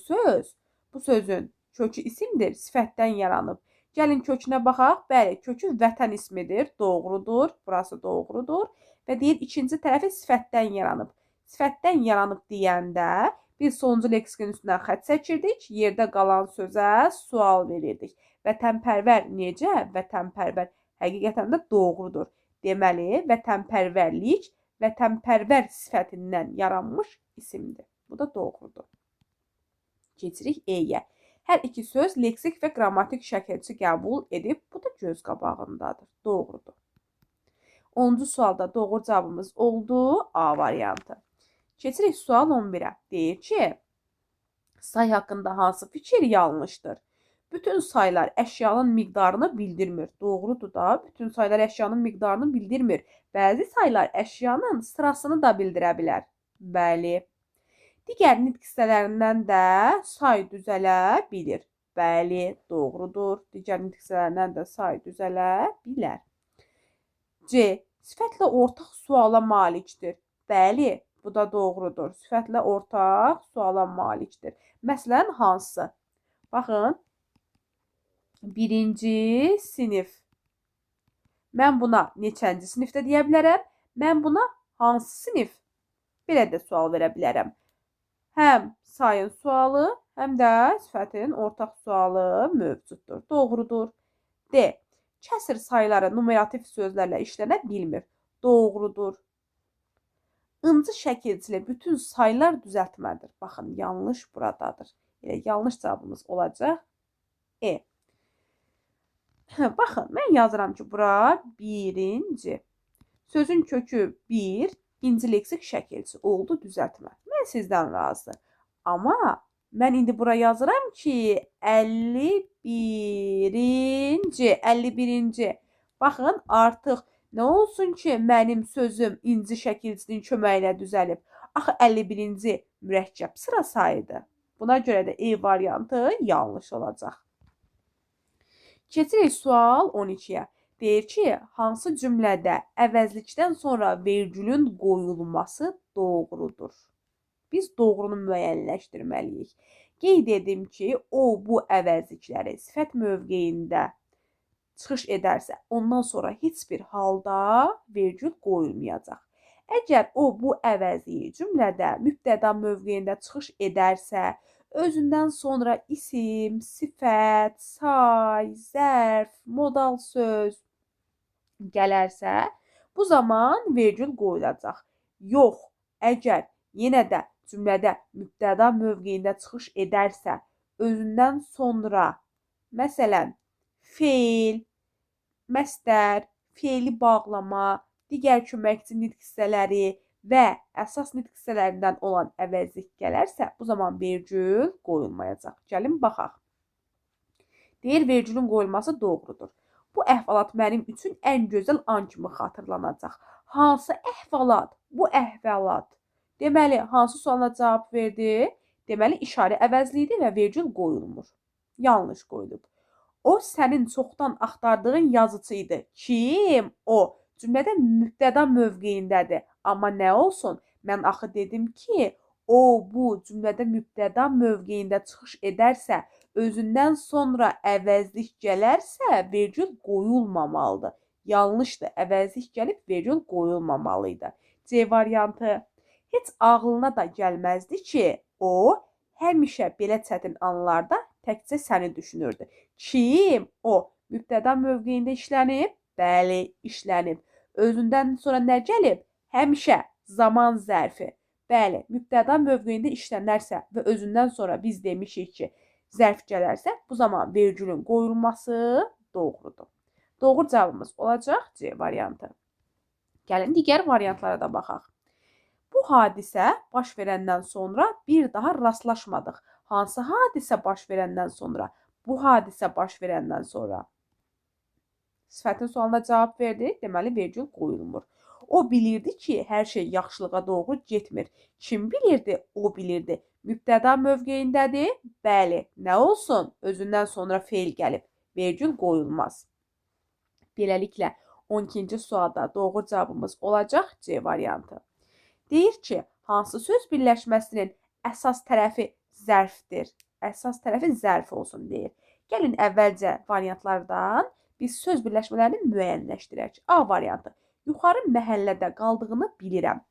sözün kökü isimdir, sifətdən yaranıb. Gəlin kökünə baxaq. Bəli, kökü vətən ismidir, doğrudur. Burası doğrudur. Və deyir, ikinci tərəfi sifətdən yaranıb. Sifətdən yaranıb deyəndə biz sonuncu leksikin üstündən xətt çəkirdik. Yerdə qalan sözə sual verirdik. Vətənpərvər necə? Vətənpərvər həqiqətən də doğrudur. Deməli, vətənpərvərlik vətənpərvər sifətindən yaranmış isimdir. Bu da doğrudur. Keçirik E-yə. Hər iki söz leksik və qrammatik şəkilçi qəbul edib. Bu da göz qabağındadır. Doğrudur. 10-cu sualda doğru cavabımız oldu A variantı. Keçirik sual 11-ə. Deyir ki, say haqqında hansı fikir yanlışdır? Bütün saylar əşyanın miqdarını bildirmir. Doğrudur da, bütün saylar əşyanın miqdarını bildirmir. Bəzi saylar əşyanın sırasını da bildirə bilər. Bəli. Digər nitq hissələrindən də say düzələ bilir. Bəli, doğrudur. Digər nitq hissələrindən də say düzələ bilər. C. Sifətlə ortaq suala malikdir. Bəli, bu da doğrudur. Sifətlə ortaq suala malikdir. Məsələn, hansı? Baxın. Birinci sinif. Mən buna neçənci sinifdə deyə bilərəm? Mən buna hansı sinif? Belə də sual verə bilərəm. Həm sayın sualı, həm də sifətin ortaq sualı mövcuddur. Doğrudur. D. Kəsr sayları numerativ sözlərlə işlənə bilmir. Doğrudur. İnci şəkilçili bütün saylar düzəltmədir. Baxın, yanlış buradadır. Elə yanlış cavabımız olacaq E. Baxın, mən yazıram ki, bura birinci. Sözün kökü bir, inci leksik şəkilçisi oldu düzəltmə. Mən sizdən razı. Amma mən indi bura yazıram ki, 51-ci. Baxın, artıq nə olsun ki, mənim sözüm inci şəkilçisinin köməyi ilə düzəlib. Axı, 51-ci mürəkkəb sıra sayıdır. Buna görə də E variantı yanlış olacaq. Keçirik sual 12-yə. Deyir ki, hansı cümlədə əvəzlikdən sonra vergülün qoyulması doğrudur? Biz doğrunu müəyyənləşdirməliyik. Qeyd edim ki, o, bu əvəzlikləri sifət mövqeyində çıxış edərsə, ondan sonra heç bir halda vergül qoyulmayacaq. Əgər o, bu əvəzliyi cümlədə mübtəda mövqeyində çıxış edərsə, özündən sonra isim, sifət, say, zərf, modal söz gələrsə, bu zaman vergül qoyulacaq. Yox, əgər yenə də cümlədə mübtəda mövqeyində çıxış edərsə, özündən sonra, məsələn, feil, məstər, feili bağlama, digər köməkçi nitq hissələri və əsas nitq hissələrindən olan əvəzlik gələrsə, bu zaman vergül qoyulmayacaq. Gəlin baxaq. Deyir, vergülün qoyulması doğrudur. Bu əhvalat mənim üçün ən gözəl an kimi xatırlanacaq. Hansı əhvalat? Bu əhvalat. Deməli, hansı sualına cavab verdi? Deməli, işarə əvəzliyidir və vergül qoyulmur. Yanlış qoyulub. O, sənin çoxdan axtardığın yazıcı idi. Kim? O. Cümlədə mübtəda mövqeyindədir. Amma nə olsun? Mən axı dedim ki, o, bu cümlədə mübtəda mövqeyində çıxış edərsə, özündən sonra əvəzlik gələrsə, vergül qoyulmamalıdır. Yanlışdır. Əvəzlik gəlib, vergül qoyulmamalıydı. C variantı. Heç ağlına da gəlməzdi ki, o, həmişə belə çətin anlarda təkcə səni düşünürdü. Kim? O. Mübtəda mövqeyində işlənib? Bəli, işlənib. Özündən sonra nə gəlib? Həmişə zaman zərfi. Bəli, mübtəda mövqeyində işlənərsə və özündən sonra biz demişik ki, zərf gələrsə, bu zaman vergülün qoyulması doğrudur. Doğru cavabımız olacaq C variantı. Gəlin digər variantlara da baxaq. Bu hadisə baş verəndən sonra bir daha rastlaşmadıq. Hansı hadisə baş verəndən sonra? Bu hadisə baş verəndən sonra. Sifətin sualına cavab verdi. Deməli, vergül qoyulmur. O bilirdi ki, hər şey yaxşılığa doğru getmir. Kim bilirdi? O bilirdi. Mübtəda mövqeyindədir. Bəli, nə olsun? Özündən sonra feil gəlib. Vergül qoyulmaz. Beləliklə, 12-ci sualda doğru cavabımız olacaq C variantı. Deyir ki, hansı söz birləşməsinin əsas tərəfi zərfdir? Əsas tərəfi zərf olsun deyir. Gəlin əvvəlcə variantlardan biz söz birləşmələrini müəyyənləşdirək. A variantı. Yuxarı məhəllədə qaldığını bilirəm.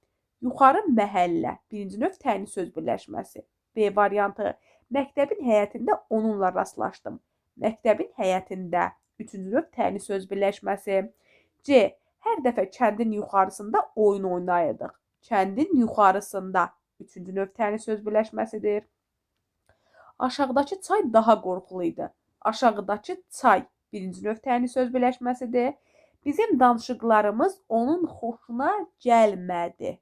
Yuxarı məhəllə. Birinci növ təyini söz birləşməsi. B variantı. Məktəbin həyətində onunla rastlaşdım. Məktəbin həyətində. Üçüncü növ təyini söz birləşməsi. C. Hər dəfə kəndin yuxarısında oyun oynayırdıq. Kəndin yuxarısında. Üçüncü növ təyini söz birləşməsidir. Aşağıdakı çay daha qorxulu idi. Aşağıdakı çay. Birinci növ təyini söz birləşməsidir. Bizim danışıqlarımız onun xoşuna gəlmədi.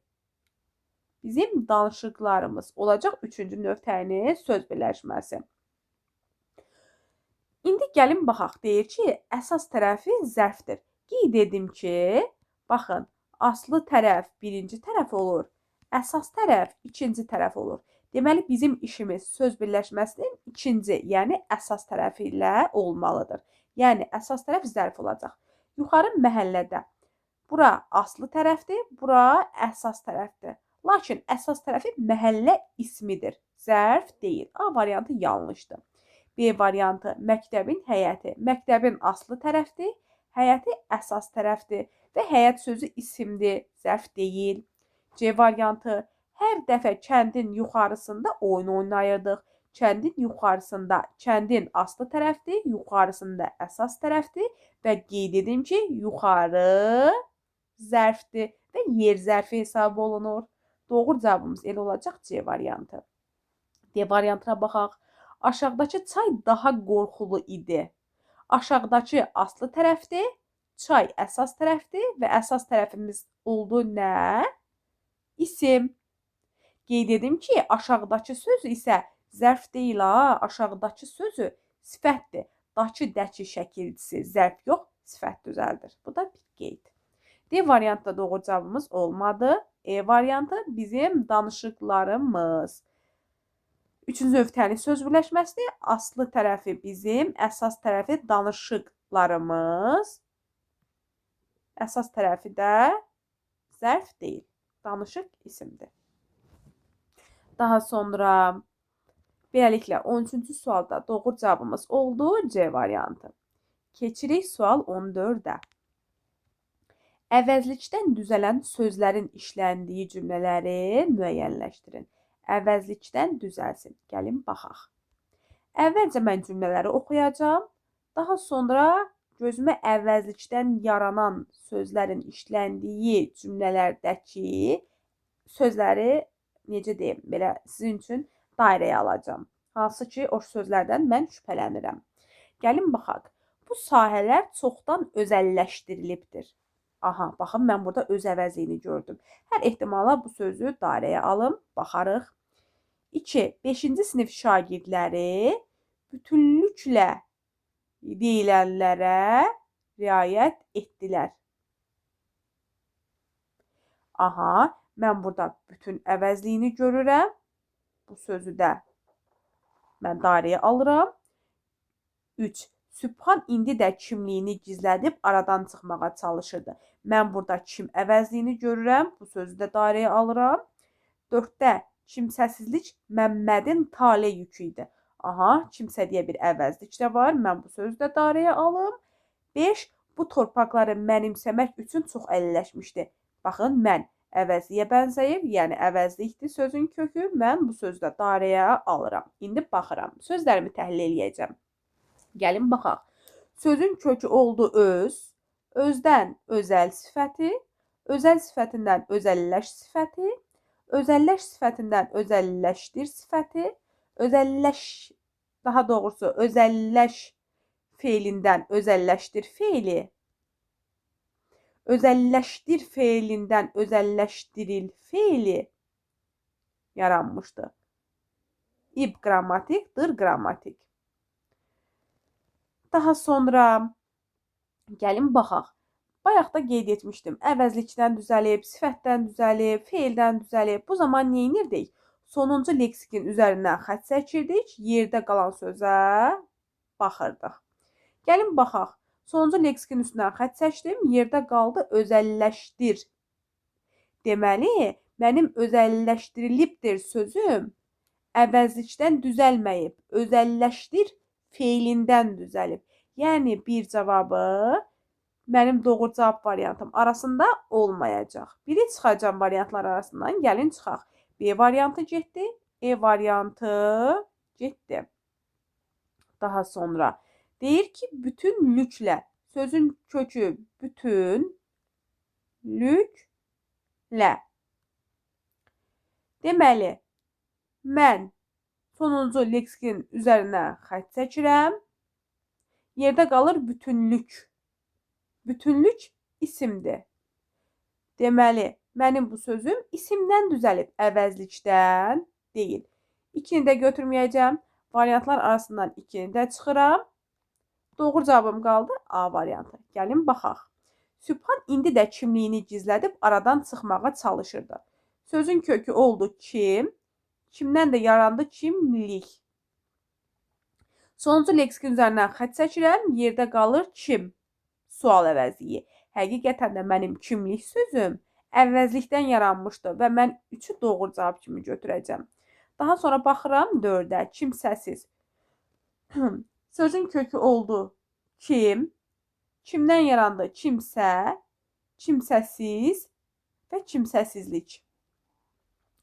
Bizim danışıqlarımız olacaq üçüncü növ təyini söz birləşməsi. İndi gəlin baxaq. Deyir ki, əsas tərəfi zərfdir. Qeyd edim ki, baxın, aslı tərəf birinci tərəf olur, əsas tərəf ikinci tərəf olur. Deməli, bizim işimiz söz birləşməsinin ikinci, yəni əsas tərəfi ilə olmalıdır. Yəni, əsas tərəf zərf olacaq. Yuxarı məhəllədə. Bura aslı tərəfdir, bura əsas tərəfdir. Lakin əsas tərəfi məhəllə ismidir, zərf deyil. A variantı yanlışdır. B variantı məktəbin həyəti. Məktəbin aslı tərəfdir, həyəti əsas tərəfdir və həyət sözü isimdir, zərf deyil. C variantı hər dəfə kəndin yuxarısında oyun oynayırdıq. Kəndin yuxarısında, kəndin aslı tərəfdir, yuxarısında əsas tərəfdir və qeyd edim ki, yuxarı zərfdir və yer zərfi hesab olunur. Doğru cavabımız elə olacaq C variantı. D variantına baxaq. Aşağıdakı çay daha qorxulu idi. Aşağıdakı aslı tərəfdir, çay əsas tərəfdir və əsas tərəfimiz oldu nə? İsim. Qeyd edim ki, aşağıdakı sözü isə zərf deyil ha, aşağıdakı sözü sifətdir. Dakı, dəki şəkilcisi zərf yox, sifət düzəldir. Bu da bir qeyd. D variantda doğru cavabımız olmadı. E variantı bizim danışıqlarımız. Üçüncü növ təyini söz birləşməsidir. Aslı tərəfi bizim, əsas tərəfi danışıqlarımız. Əsas tərəfi də zərf deyil. Danışıq isimdir. Daha sonra Beləliklə 13-cü sualda doğru cavabımız oldu C variantı. Keçirik sual 14-ə. Əvəzlikdən düzələn sözlərin işləndiyi cümlələri müəyyənləşdirin. Əvəzlikdən düzəlsin. Gəlin baxaq. Əvvəlcə mən cümlələri oxuyacağam. Daha sonra gözümə əvəzlikdən yaranan sözlərin işləndiyi cümlələrdəki sözləri, necə deyim, belə sizin üçün dairəyə alacağım. Hansı ki, o sözlərdən mən şübhələnirəm. Gəlin baxaq. Bu sahələr çoxdan özəlləşdirilibdir. Aha, baxın, mən burada öz əvəzliyini gördüm. Hər ehtimala bu sözü dairəyə alım, baxarıq. 2. 5-ci sinif şagirdləri bütünlüklə deyilənlərə riayət etdilər. Aha, mən burada bütün əvəzliyini görürəm. Bu sözü də mən dairəyə alıram. 3. Sübhan indi də kimliyini gizlədib aradan çıxmağa çalışırdı. Mən burada kim əvəzliyini görürəm. Bu sözü də dairəyə alıram. 4-də kimsəsizlik Məmmədin tale yükü idi. Aha, kimsə deyə bir əvəzlik də var. Mən bu sözü də dairəyə alım. 5. Bu torpaqları mənimsəmək üçün çox əlləşmişdi. Baxın, mən əvəzliyə bənzəyir, yəni əvəzlikdir sözün kökü. Mən bu sözü də dairəyə alıram. İndi baxıram. Sözlərimi təhlil edəcəm. Gəlin baxaq. Sözün kökü oldu öz, özdən özəl sifəti, özəl sifətindən özəlləş sifəti, özəlləş sifətindən özəlləşdir sifəti, daha doğrusu özəlləş feilindən özəlləşdir feili, özəlləşdir feilindən özəlləşdiril feili yaranmışdı. İb qrammatik, dır qrammatik. Daha sonra gəlin baxaq. Bayaq da qeyd etmişdim. Əvəzlikdən düzəlib, sifətdən düzəlib, feildən düzəlib. Bu zaman nə edirdik? Sonuncu leksikin üzərindən xətt çəkirdik. Yerdə qalan sözə baxırdıq. Gəlin baxaq. Sonuncu leksikin üstündən xətt çəkdim. Yerdə qaldı özəlləşdir. Deməli, mənim özəlləşdirilibdir sözüm əvəzlikdən düzəlməyib. Özəlləşdir feilindən düzəlib. Yəni, bir cavabı mənim doğru cavab variantım arasında olmayacaq. Biri çıxacaq variantlar arasından. Gəlin çıxaq. B variantı getdi. E variantı getdi. Daha sonra deyir ki, bütünlüklə. Sözün kökü bütünlüklə. Deməli, mən sonuncu leksikin üzərinə xətt çəkirəm. Yerdə qalır bütünlük. Bütünlük isimdir. Deməli, mənim bu sözüm isimdən düzəlib, əvəzlikdən deyil. 2-ni də götürməyəcəm. Variantlar arasından 2-ni də çıxıram. Doğru cavabım qaldı A variantı. Gəlin baxaq. Sübhan indi də kimliyini gizlədib aradan çıxmağa çalışırdı. Sözün kökü oldu kim. Kimdən də yarandı kimlik. Sonuncu leksikin üzərindən xətt çəkirəm. Yerdə qalır kim. Sual əvəzliyi. Həqiqətən də mənim kimlik sözüm əvəzlikdən yaranmışdı və mən 3-ü doğru cavab kimi götürəcəm. Daha sonra baxıram 4-ə. Kimsəsiz. Sözün kökü oldu kim. Kimdən yarandı? Kimsə, kimsəsiz və kimsəsizlik.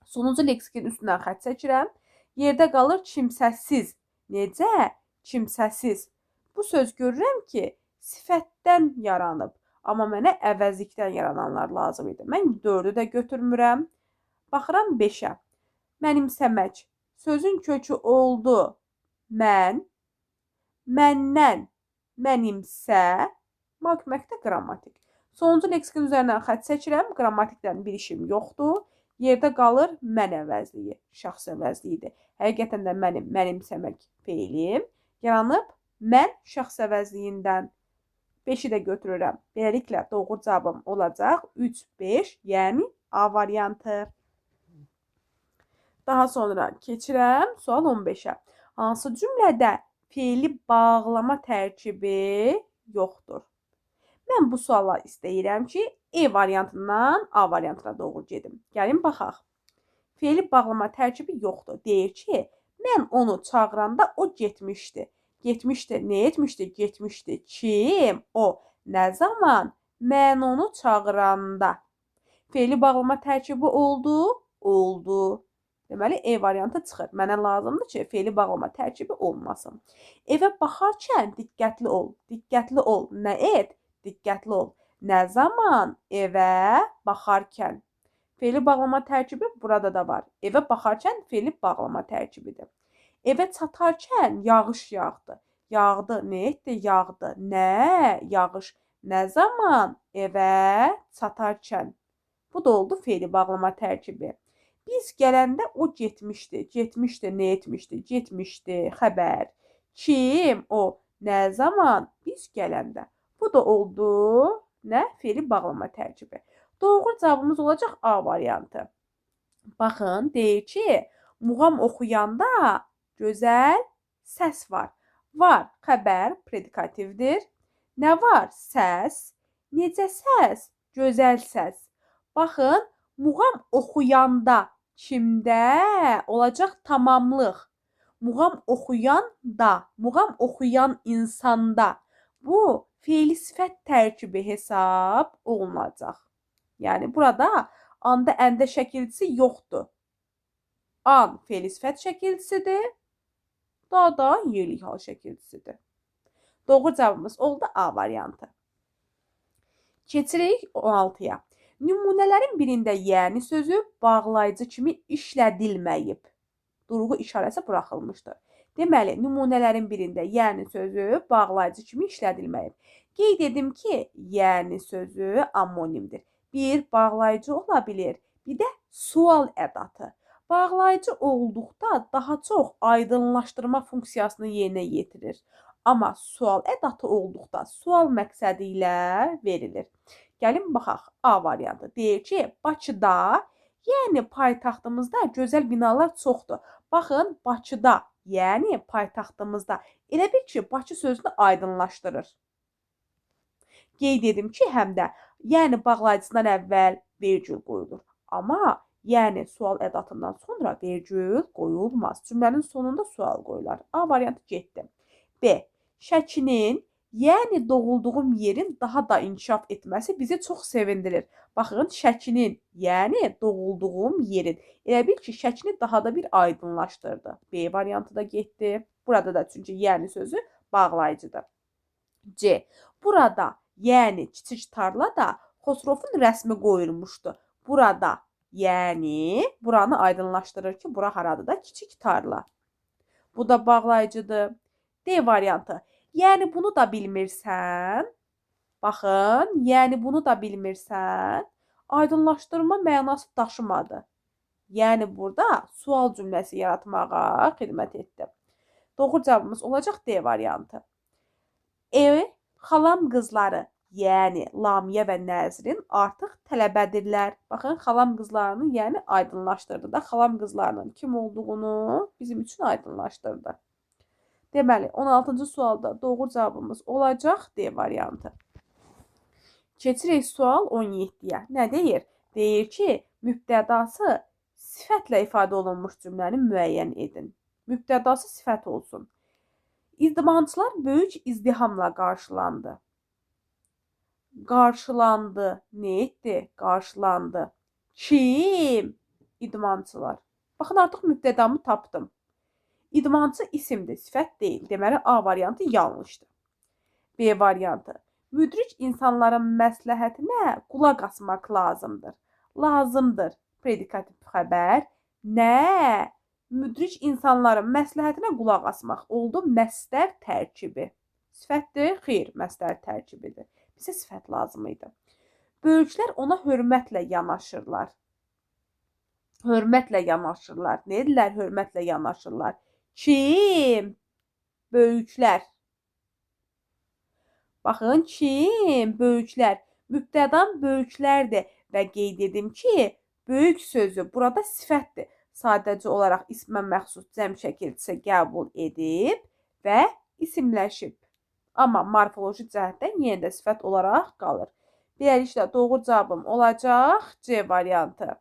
Sonuncu leksikin üstündən xətt çəkirəm. Yerdə qalır kimsəsiz. Necə? Kimsəsiz. Bu söz görürəm ki, sifətdən yaranıb. Amma mənə əvəzlikdən yarananlar lazım idi. Mən 4-ü də götürmürəm. Baxıram 5-ə. Mənimsəmək. Sözün kökü oldu mən. Məndən mənimsə. Makməkdə qrammatik. Sonuncu leksikin üzərindən xətt çəkirəm. Qrammatikdən bir işim yoxdur. Yerdə qalır mən əvəzliyi. Şəxs əvəzliyidir. Həqiqətən də mənimsəmək feilim yaranıb mən şəxs əvəzliyindən. 5-i də götürürəm. Beləliklə doğru cavabım olacaq 3-5, yəni A variantı. Daha sonra keçirəm sual 15-ə. Hansı cümlədə feili bağlama tərkibi yoxdur? Mən bu suala istəyirəm ki, E variantından A variantına doğru gedim. Gəlin baxaq. Feili bağlama tərkibi yoxdur. Deyir ki, Mən onu çağıranda o getmişdi. Getmişdi. Nə etmişdi? Getmişdi. Kim? O. Nə zaman? Mən onu çağıranda. Fe'li bağlama tərkibi oldu? Oldu. Deməli, E variantı çıxır. Mənə lazımdır ki, fe'li bağlama tərkibi olmasın. Evə baxarkən diqqətli ol. Diqqətli ol. Nə et? Diqqətli ol. Nə zaman? Evə baxarkən. Fe'li bağlama tərkibi burada da var. Evə baxarkən fe'li bağlama tərkibidir. Evə çatarkən yağış yağdı. Yağdı. Nə etdi? Yağdı. Nə? Yağış. Nə zaman? Evə çatarkən. Bu da oldu fe'li bağlama tərkibi. Biz gələndə o getmişdi. Getmişdi. Nə etmişdi? Getmişdi. Xəbər. Kim? O. Nə zaman? Biz gələndə. Bu da oldu. Nə? Fe'li bağlama tərkibi. Doğru cavabımız olacaq A variantı. Baxın, deyir ki, muğam oxuyanda gözəl səs var. Var, xəbər, predikativdir. Nə var? Səs. Necə səs? Gözəl səs. Baxın, muğam oxuyanda kimdə olacaq tamamlıq? Muğam oxuyanda, muğam oxuyan insanda. Bu, fe'li sifət tərkibi hesab olunacaq. Yəni, burada anda əndə şəkilçisi yoxdur. An fe'li sifət şəkilçisidir. Da yerlik hal şəkilçisidir. Doğru cavabımız oldu A variantı. Keçirik 16-ya. Nümunələrin birində yəni sözü bağlayıcı kimi işlədilməyib. Durğu işarəsi buraxılmışdır. Deməli, nümunələrin birində yəni sözü bağlayıcı kimi işlədilməyib. Qeyd edim ki, yəni sözü amonimdir. Bir, bağlayıcı ola bilir. Bir də sual ədatı. Bağlayıcı olduqda daha çox aydınlaşdırma funksiyasını yerinə yetirir. Amma sual ədatı olduqda sual məqsədi ilə verilir. Gəlin baxaq. A variantı deyir ki, Bakıda, yəni paytaxtımızda gözəl binalar çoxdur. Baxın, Bakıda, yəni paytaxtımızda. Elə bil ki, Bakı sözünü aydınlaşdırır. Qeyd edim ki, həm də yəni bağlayıcısından əvvəl vergül qoyulur. Amma yəni sual ədatından sonra vergül qoyulmaz. Cümlənin sonunda sual qoyular. A variantı getdi. B. Şəkinin, yəni doğulduğum yerin daha da inkişaf etməsi bizi çox sevindirir. Baxın, şəkinin, yəni doğulduğum yerin. Elə bil ki, şəkini daha da bir aydınlaşdırdı. B variantı da getdi. Burada da çünki yəni sözü bağlayıcıdır. C. Burada, yəni kiçik tarlada Xosrovun rəsmi qoyulmuşdu. Burada, yəni buranı aydınlaşdırır ki, bura haradır da kiçik tarla. Bu da bağlayıcıdır. D variantı. Yəni bunu da bilmirsən. Baxın, yəni bunu da bilmirsən. Aydınlaşdırma mənası daşımadı. Yəni burada sual cümləsi yaratmağa xidmət etdi. Doğru cavabımız olacaq D variantı. E, xalam qızları, yəni Lamiyə və Nəzrin artıq tələbədirlər. Baxın, xalam qızlarını yəni aydınlaşdırdı da, xalam qızlarının kim olduğunu bizim üçün aydınlaşdırdı. Deməli, 16-cı sualda doğru cavabımız olacaq D variantı. Keçirik sual 17-yə. Nə deyir? Deyir ki, mübtədası sifətlə ifadə olunmuş cümləni müəyyən edin. Mübtədası sifət olsun. İdmançılar böyük izdihamla qarşılandı. Qarşılandı. Nə etdi? Qarşılandı. Kim? İdmançılar. Baxın, artıq mübtədamı tapdım. İdmançı isimdir, sifət deyil. Deməli, A variantı yanlışdır. B variantı. Müdrik insanların məsləhətinə qulaq asmaq lazımdır. Lazımdır. Predikativ xəbər. Nə? Müdrik insanların məsləhətinə qulaq asmaq oldu məstər tərkibi. Sifətdir? Xeyr, məstər tərkibidir. Bizə sifət lazım idi. Böyüklər ona hörmətlə yanaşırlar. Hörmətlə yanaşırlar. Nə edirlər? Hörmətlə yanaşırlar. Kim? Böyüklər. Baxın, kim? Böyüklər. Mübtədam böyüklərdir və qeyd edim ki, böyük sözü burada sifətdir. Sadəcə olaraq ismə məxsus cəm şəkilçisi qəbul edib və isimləşib. Amma morfoloji cəhətdən yenə də sifət olaraq qalır. Beləliklə, doğru cavabım olacaq C variantı.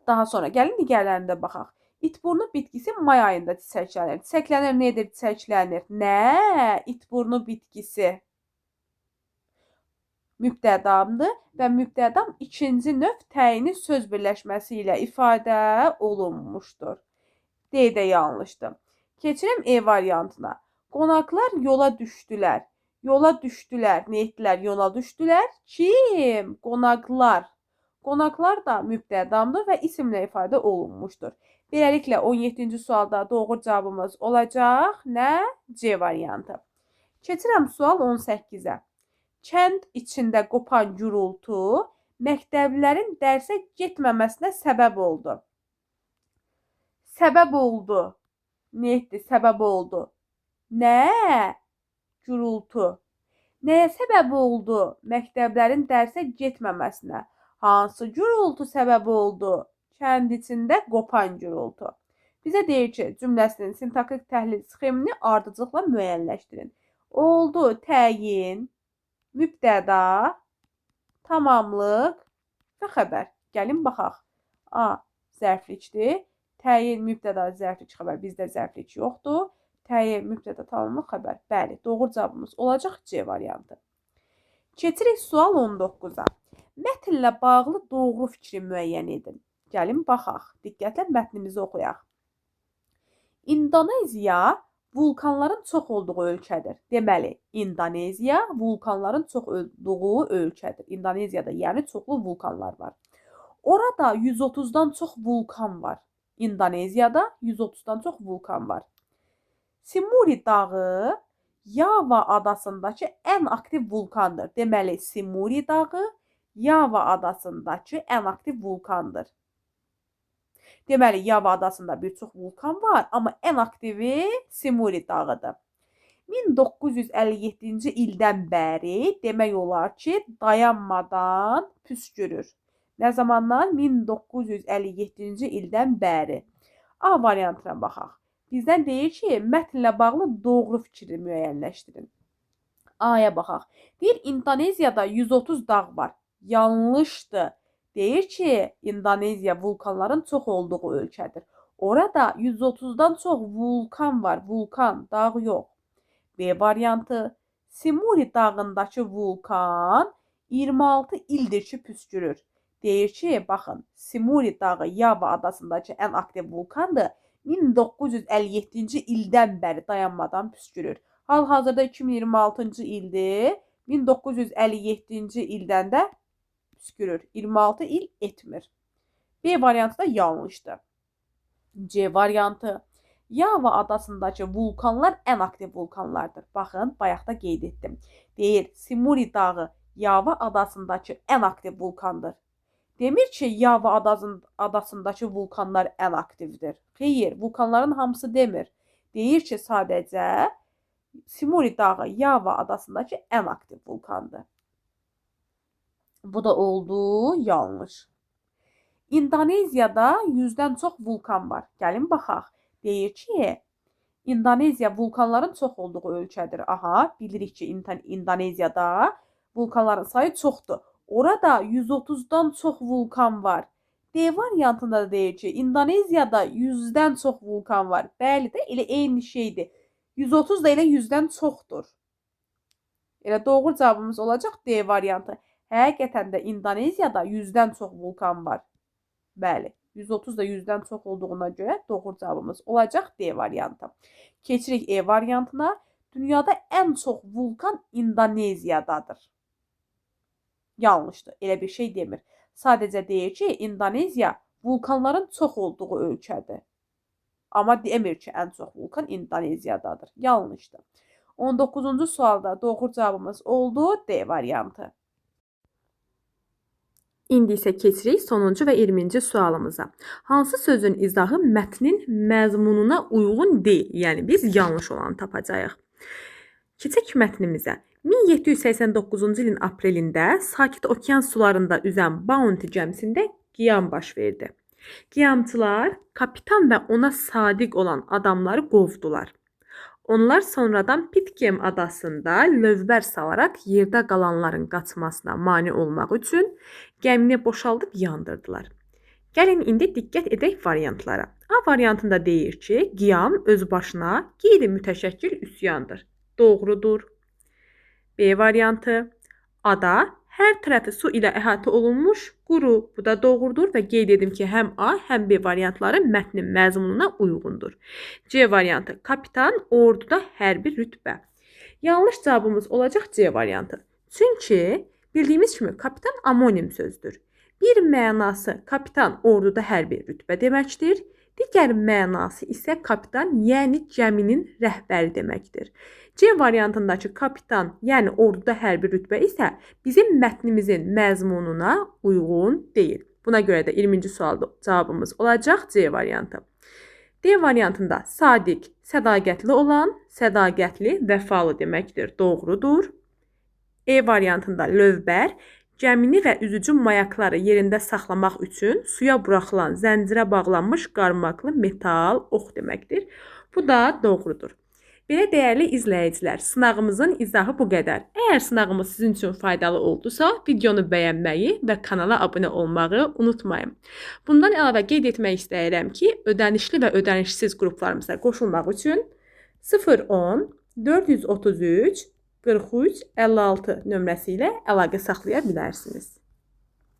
Daha sonra gəlin digərlərində baxaq. İtburnu bitkisi may ayında çiçəklənir. Çiçəklənir, nedir? Çiçəklənir. Nə? İtburnu bitkisi mübtədamdır və mübtədam ikinci növ təyini söz birləşməsi ilə ifadə olunmuşdur. D də yanlışdır. Keçirim E variantına. Qonaqlar yola düşdülər. Yola düşdülər. Nə etdilər? Yola düşdülər. Kim? Qonaqlar. Qonaqlar da mübtədamdır və isimlə ifadə olunmuşdur. Beləliklə 17-ci sualda doğru cavabımız olacaq nə? C variantı. Keçirəm sual 18-ə. Kənd içində qopan gürültü məktəblilərin dərsə getməməsinə səbəb oldu. Səbəb oldu. Nə etdi? Səbəb oldu. Nə? Gürültü. Nəyə səbəb oldu? Məktəblərin dərsə getməməsinə. Hansı gürültü səbəb oldu? Kənd içində qopan gürültü. Bizə deyir ki, cümləsinin sintaktik təhlil sxemini ardıcılıqla müəyyənləşdirin. Oldu, təyin, mübtəda, tamamlıq və xəbər. Gəlin baxaq. A. Zərflikdir. Təyin, mübtəda, zərflik, xəbər. Bizdə zərflik yoxdur. Təyin, mübtəda, tamamlıq, xəbər. Bəli, doğru cavabımız olacaq C variantı. Keçirik sual 19-a. Mətnlə bağlı doğru fikri müəyyən edin. Gəlin baxaq. Diqqətlə mətnimizi oxuyaq. İndoneziya vulkanların çox olduğu ölkədir. Deməli, İndoneziya vulkanların çox olduğu ölkədir. İndoneziyada yəni çoxlu vulkanlar var. Orada 130-dan çox vulkan var. İndoneziyada 130-dan çox vulkan var. Simuri dağı Yava adasındakı ən aktiv vulkandır. Deməli, Simuri dağı Yava adasındakı ən aktiv vulkandır. Deməli, Yava adasında bir çox vulkan var, amma ən aktivi Simuri dağıdır. 1957-ci ildən bəri demək olar ki, dayanmadan püskürür. Nə zamandan? 1957-ci ildən bəri. A variantına baxaq. Bizdən deyir ki, mətnlə bağlı doğru fikri müəyyənləşdirin. A-ya baxaq. Deyir, İndoneziyada 130 dağ var. Yanlışdır. Deyir ki, İndoneziya vulkanların çox olduğu ölkədir. Orada 130-dan çox vulkan var. Vulkan, dağ yox. B variantı. Simuri dağındakı vulkan 26 ildir ki, püskürür. Deyir ki, baxın, Simuri dağı Yava adasındakı ən aktiv vulkandır. 1957-ci ildən bəri dayanmadan püskürür. Hal-hazırda 2026-cı ildir. 1957-ci ildən də püskürür. 26 il etmir. B variantı da yanlışdır. C variantı. Yava adasındakı vulkanlar ən aktiv vulkanlardır. Baxın, bayaqda qeyd etdim. Deyir, Simuri dağı Yava adasındakı ən aktiv vulkandır. Demir ki, Yava adasındakı vulkanlar ən aktivdir. Xeyr, vulkanların hamısı demir. Deyir ki, sadəcə Simuri dağı Yava adasındakı ən aktiv vulkandır. Bu da oldu yanlış. İndoneziyada 100-dən çox vulkan var. Gəlin baxaq. Deyir ki, İndoneziya vulkanların çox olduğu ölkədir. Aha, bilirik ki, İndoneziyada vulkanların sayı çoxdur. Orada 130-dan çox vulkan var. D variantında da deyir ki, İndoneziyada 100-dən çox vulkan var. Bəli də, elə eyni şeydir. 130 da elə 100-dən çoxdur. Elə doğru cavabımız olacaq D variantı. Həqiqətən də İndoneziyada 100-dən çox vulkan var. Bəli, 130 da 100-dən çox olduğuna görə doğru cavabımız olacaq D variantı. Keçirik E variantına. Dünyada ən çox vulkan İndoneziyadadır. Yanlışdır, elə bir şey demir. Sadəcə deyir ki, İndoneziya vulkanların çox olduğu ölkədir. Amma demir ki, ən çox vulkan İndoneziyadadır. Yanlışdır. 19-cu sualda doğru cavabımız oldu D variantı. İndi isə keçirik sonuncu və 20-ci sualımıza. Hansı sözün izahı mətnin məzmununa uyğun deyil? Yəni, biz yanlış olanı tapacağıq. Keçək mətnimizə. 1789-cu ilin aprelində Sakit Okean sularında üzən Bounty gəmisində qiyam baş verdi. Qiyamçılar kapitan və ona sadiq olan adamları qovdular. Onlar sonradan Pitcairn adasında lövbər salaraq yerdə qalanların qaçmasına mane olmaq üçün gəmini boşaldıb yandırdılar. Gəlin indi diqqət edək variantlara. A variantında deyir ki, qiyam öz başına qeyri-mütəşəkkil üsyandır. Doğrudur. B variantı. A-da hər tərəfi su ilə əhatə olunmuş quru. Bu da doğrudur və qeyd edim ki, həm A, həm B variantları mətnin məzmununa uyğundur. C variantı. Kapitan orduda hərbi rütbə. Yanlış cavabımız olacaq C variantı. Çünki bildiyimiz kimi kapitan amonim sözdür. Bir mənası kapitan orduda hərbi rütbə deməkdir. Digər mənası isə kapitan, yəni gəminin rəhbəri deməkdir. C variantındakı kapitan, yəni orduda hərbi rütbə isə bizim mətnimizin məzmununa uyğun deyil. Buna görə də 20-ci sualda cavabımız olacaq C variantı. D variantında sadiq, sədaqətli olan, sədaqətli, vəfalı deməkdir. Doğrudur. E variantında lövbər, gəmini və üzücü mayakları yerində saxlamaq üçün suya buraxılan zəncirə bağlanmış qarmaqlı metal ox deməkdir. Bu da doğrudur. Belə dəyərli izləyicilər, sınağımızın izahı bu qədər. Əgər sınağımız sizin üçün faydalı oldusa, videonu bəyənməyi və kanala abunə olmağı unutmayın. Bundan əlavə qeyd etmək istəyirəm ki, ödənişli və ödənişsiz qruplarımıza qoşulmaq üçün 010 433 43 56 nömrəsi ilə əlaqə saxlaya bilərsiniz.